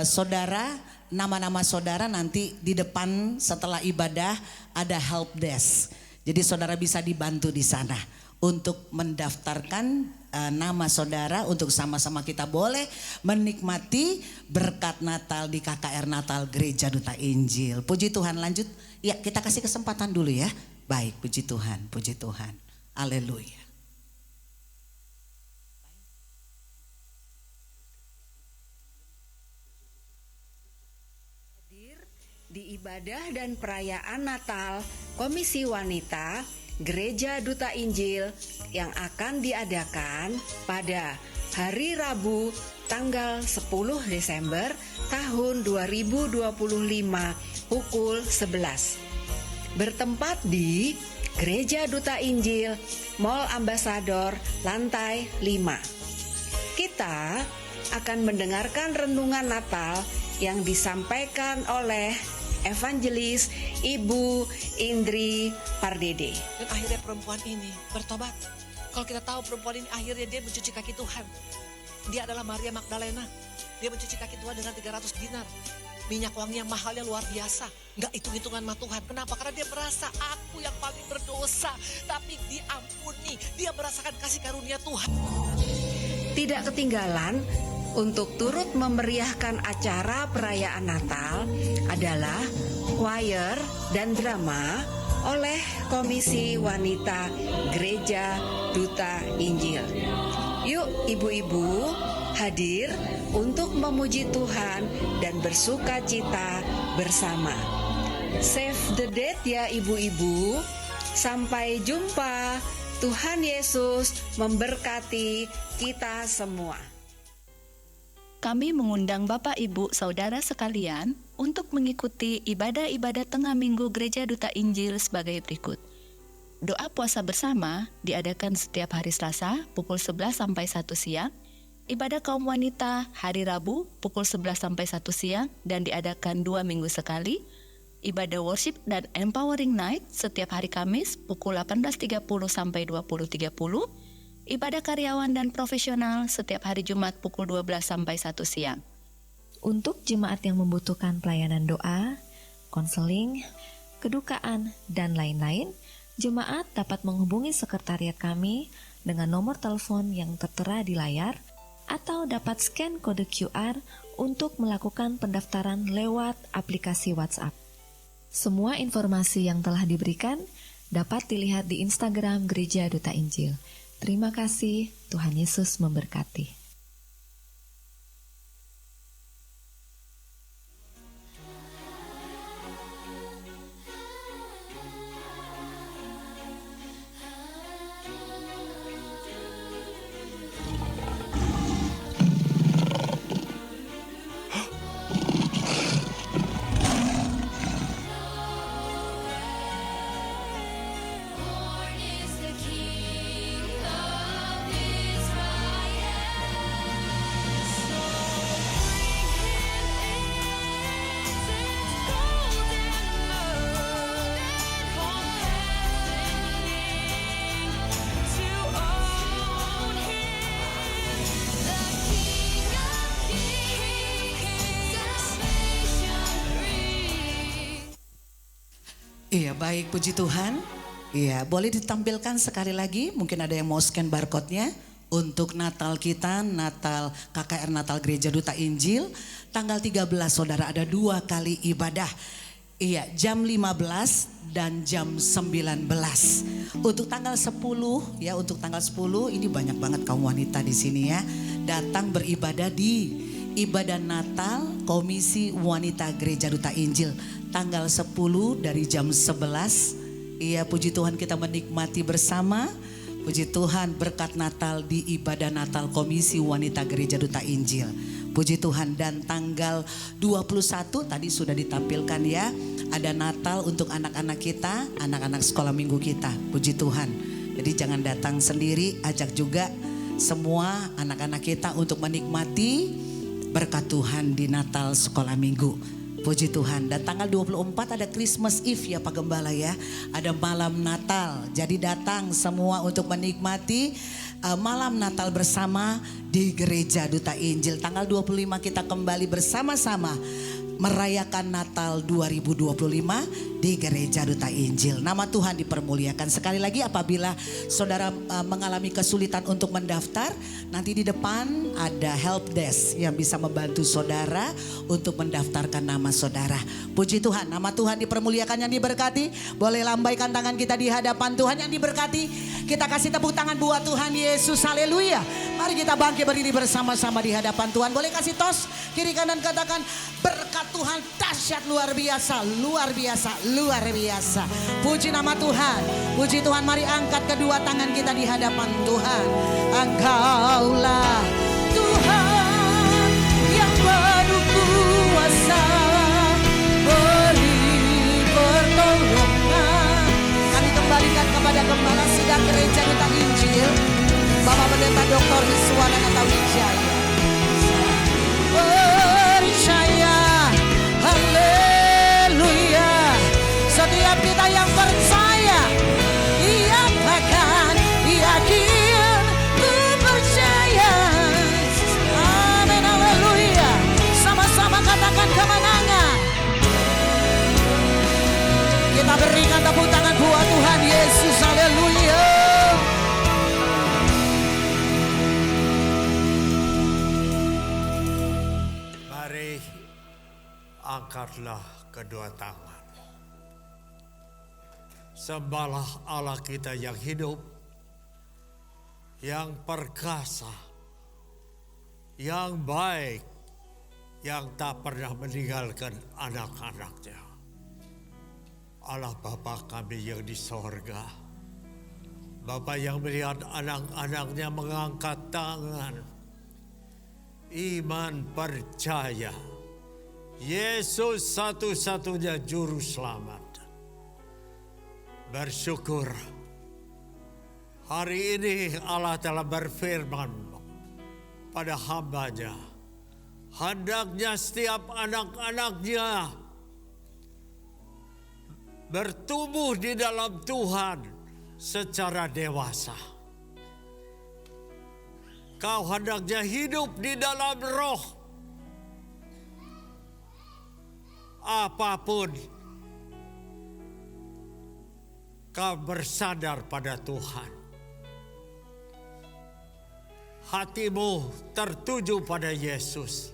saudara, nama-nama saudara, nanti di depan setelah ibadah ada help desk. Jadi saudara bisa dibantu di sana untuk mendaftarkan nama saudara untuk sama-sama kita boleh menikmati berkat Natal di KKR Natal Gereja Duta Injil. Puji Tuhan, lanjut. Ya, kita kasih kesempatan dulu ya. Baik, puji Tuhan, puji Tuhan. Haleluya. Di ibadah dan perayaan Natal, Komisi Wanita Gereja Duta Injil yang akan diadakan pada hari Rabu tanggal 10 Desember tahun 2025 pukul 11. Bertempat di Gereja Duta Injil, Mall Ambasador, lantai 5. Kita akan mendengarkan renungan Natal yang disampaikan oleh Evangelis Ibu Indri Pardede. Dan akhirnya perempuan ini bertobat. Kalau kita tahu perempuan ini akhirnya dia mencuci kaki Tuhan. Dia adalah Maria Magdalena. Dia mencuci kaki Tuhan dengan 300 dinar. Minyak wangi yang mahalnya luar biasa. Enggak hitung-hitungan sama Tuhan. Kenapa? Karena dia merasa aku yang paling berdosa. Tapi diampuni. Dia merasakan kasih karunia Tuhan. Tidak ketinggalan untuk turut memeriahkan acara perayaan Natal adalah choir dan drama oleh Komisi Wanita Gereja Duta Injil. Yuk ibu-ibu hadir untuk memuji Tuhan dan bersuka cita bersama. Save the date ya ibu-ibu. Sampai jumpa. Tuhan Yesus memberkati kita semua. Kami mengundang Bapak, Ibu, Saudara sekalian untuk mengikuti ibadah-ibadah tengah minggu Gereja Duta Injil sebagai berikut. Doa puasa bersama diadakan setiap hari Selasa pukul 11 sampai 1 siang. Ibadah kaum wanita hari Rabu pukul 11 sampai 1 siang dan diadakan 2 minggu sekali. Ibadah worship dan empowering night setiap hari Kamis pukul 18.30 sampai 20.30. Ibadah karyawan dan profesional setiap hari Jumat pukul 12 sampai 1 siang. Untuk jemaat yang membutuhkan pelayanan doa, konseling, kedukaan, dan lain-lain, jemaat dapat menghubungi sekretariat kami dengan nomor telepon yang tertera di layar atau dapat scan kode QR untuk melakukan pendaftaran lewat aplikasi WhatsApp. Semua informasi yang telah diberikan dapat dilihat di Instagram Gereja Duta Injil. Terima kasih, Tuhan Yesus memberkati. Iya, baik, puji Tuhan. Iya, boleh ditampilkan sekali lagi, mungkin ada yang mau scan barcode-nya untuk Natal kita, Natal KKR Natal Gereja Duta Injil, tanggal 13 saudara ada 2 kali ibadah. Iya, jam 15 dan jam 19. Untuk tanggal 10 ya, untuk tanggal 10 ini banyak banget kaum wanita di sini ya, datang beribadah di ibadah Natal Komisi Wanita Gereja Duta Injil tanggal 10 dari jam 11. Iya, puji Tuhan kita menikmati bersama. Puji Tuhan berkat Natal di ibadah Natal Komisi Wanita Gereja Duta Injil. Puji Tuhan, dan tanggal 21 tadi sudah ditampilkan ya. Ada Natal untuk anak-anak kita, anak-anak sekolah minggu kita. Puji Tuhan. Jadi jangan datang sendiri, ajak juga semua anak-anak kita untuk menikmati berkat Tuhan di Natal sekolah minggu. Puji Tuhan. Dan tanggal 24 ada Christmas Eve ya Pak Gembala ya. Ada malam Natal. Jadi datang semua untuk menikmati malam Natal bersama di Gereja Duta Injil. Tanggal 25 kita kembali bersama-sama merayakan Natal 2025 di Gereja Duta Injil. Nama Tuhan dipermuliakan. Sekali lagi apabila saudara mengalami kesulitan untuk mendaftar, nanti di depan ada help desk yang bisa membantu saudara untuk mendaftarkan nama saudara. Puji Tuhan, nama Tuhan dipermuliakan, yang diberkati. Boleh lambaikan tangan kita di hadapan Tuhan yang diberkati. Kita kasih tepuk tangan buat Tuhan Yesus. Haleluya. Mari kita bangkit berdiri bersama-sama di hadapan Tuhan. Boleh kasih tos kiri kanan, katakan berkat Tuhan dahsyat, luar biasa, luar biasa, luar biasa. Puji nama Tuhan. Puji Tuhan, mari angkat kedua tangan kita di hadapan Tuhan. Engkaulah Tuhan yang penuh kuasa, beri pertolongan. Kami kembalikan kepada Gembala Sidang Gereja Duta Injil, Bapak Pendeta Dr. Hiswana Natawijaya. Percaya, haleluya. Setiap kita yang percaya, katakan yakin, ku percaya. Amin, haleluya. Sama-sama katakan kemenangan. Kita berikan tepuk tangan buat Tuhan Yesus. Haleluya. Mari angkatlah kedua tangan. Sembahlah Allah kita yang hidup, yang perkasa, yang baik, yang tak pernah meninggalkan anak-anaknya. Allah Bapa kami yang di sorga, Bapa yang melihat anak-anaknya mengangkat tangan, iman percaya, Yesus satu-satunya juru selamat. Bersyukur hari ini Allah telah berfirman pada hamba-Nya, hendaknya setiap anak-anaknya bertumbuh di dalam Tuhan secara dewasa. Kau hendaknya hidup di dalam roh. Apapun kau bersandar pada Tuhan. Hatimu tertuju pada Yesus.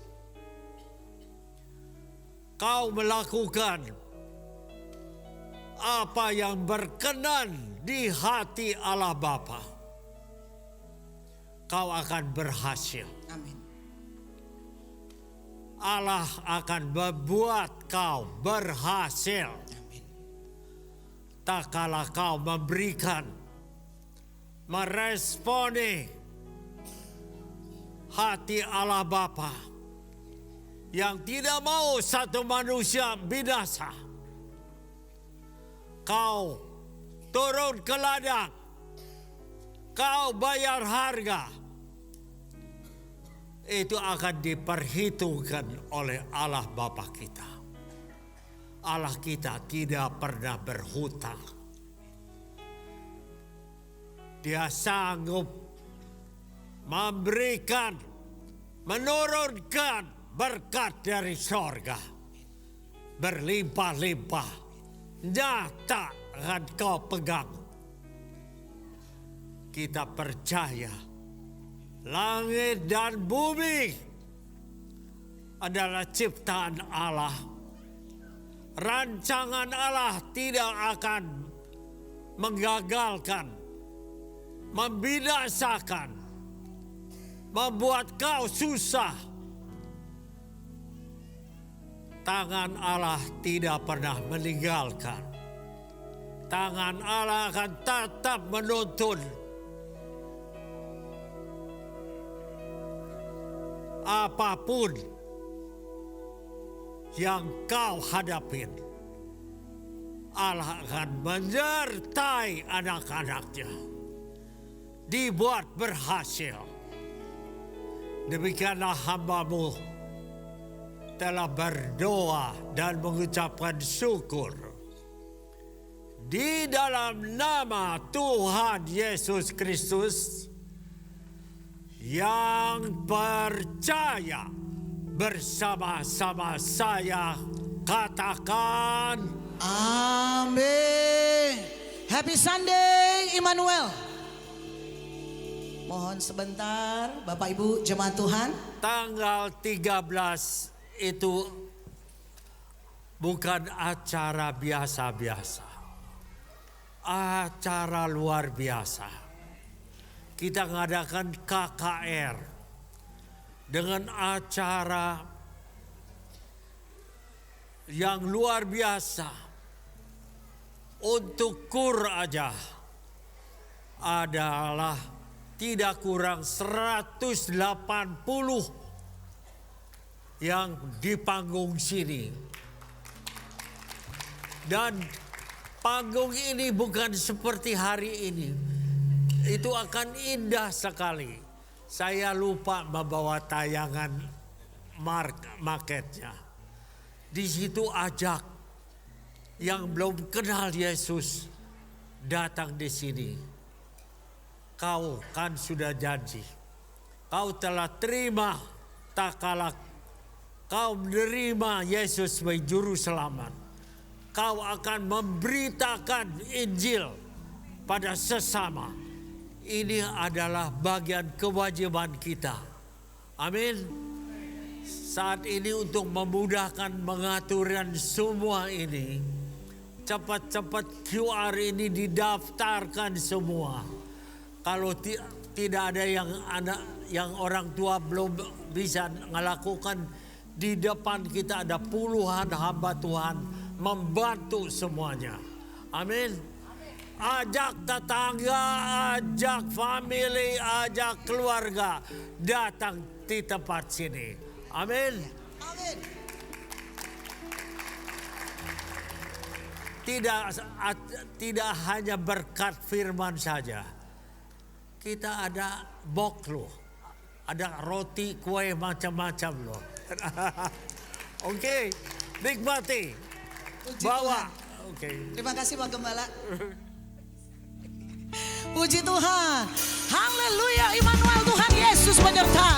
Kau melakukan apa yang berkenan di hati Allah Bapa. Kau akan berhasil. Amin. Allah akan membuat kau berhasil. Tak kala kau memberikan, meresponi hati Allah Bapa yang tidak mau satu manusia binasa. Kau turun ke ladang, kau bayar harga. Itu akan diperhitungkan oleh Allah Bapa kita. Allah kita tidak pernah berhutang. Dia sanggup memberikan, menurunkan berkat dari sorga. Berlimpah-limpah, nyata akan kau pegang. Kita percaya langit dan bumi adalah ciptaan Allah. Rancangan Allah tidak akan menggagalkan, membinasakan, membuat kau susah. Tangan Allah tidak pernah meninggalkan. Tangan Allah akan tetap menuntun. Apapun yang kau hadapin, Allah akan menyertai anak-anaknya, dibuat berhasil. Demikianlah hamba-Mu telah berdoa dan mengucapkan syukur di dalam nama Tuhan Yesus Kristus yang percaya. Bersama-sama saya katakan amin. Happy Sunday, Immanuel. Mohon sebentar, Bapak Ibu jemaat Tuhan. Tanggal 13 itu bukan acara biasa-biasa. Acara luar biasa. kita ngadakan KKR dengan acara yang luar biasa. Untuk kur aja adalah tidak kurang 180 yang di panggung sini. Dan panggung ini bukan seperti hari ini. Itu akan indah sekali. Saya lupa membawa tayangan marketnya. Di situ ajak yang belum kenal Yesus datang di sini. Kau kan sudah janji. Kau telah terima tak kalah kau menerima Yesus sebagai juru selamat. Kau akan memberitakan Injil pada sesama. Ini adalah bagian kewajiban kita. Amin. Saat ini untuk memudahkan mengaturan semua ini, cepat-cepat QR ini didaftarkan semua. Kalau tidak ada yang orang tua belum bisa melakukan, di depan kita ada puluhan hamba Tuhan membantu semuanya. Amin. Ajak tetangga, ajak family, ajak keluarga datang di tempat sini. Amin. Amin. Tidak hanya berkat firman saja. Kita ada box loh. Ada roti, kue, macam-macam loh. Oke, nikmati. Puji Bawa. Tuhan. Oke. Terima kasih Pak Gembala. Puji Tuhan. Haleluya, Immanuel, Tuhan Yesus menyertai.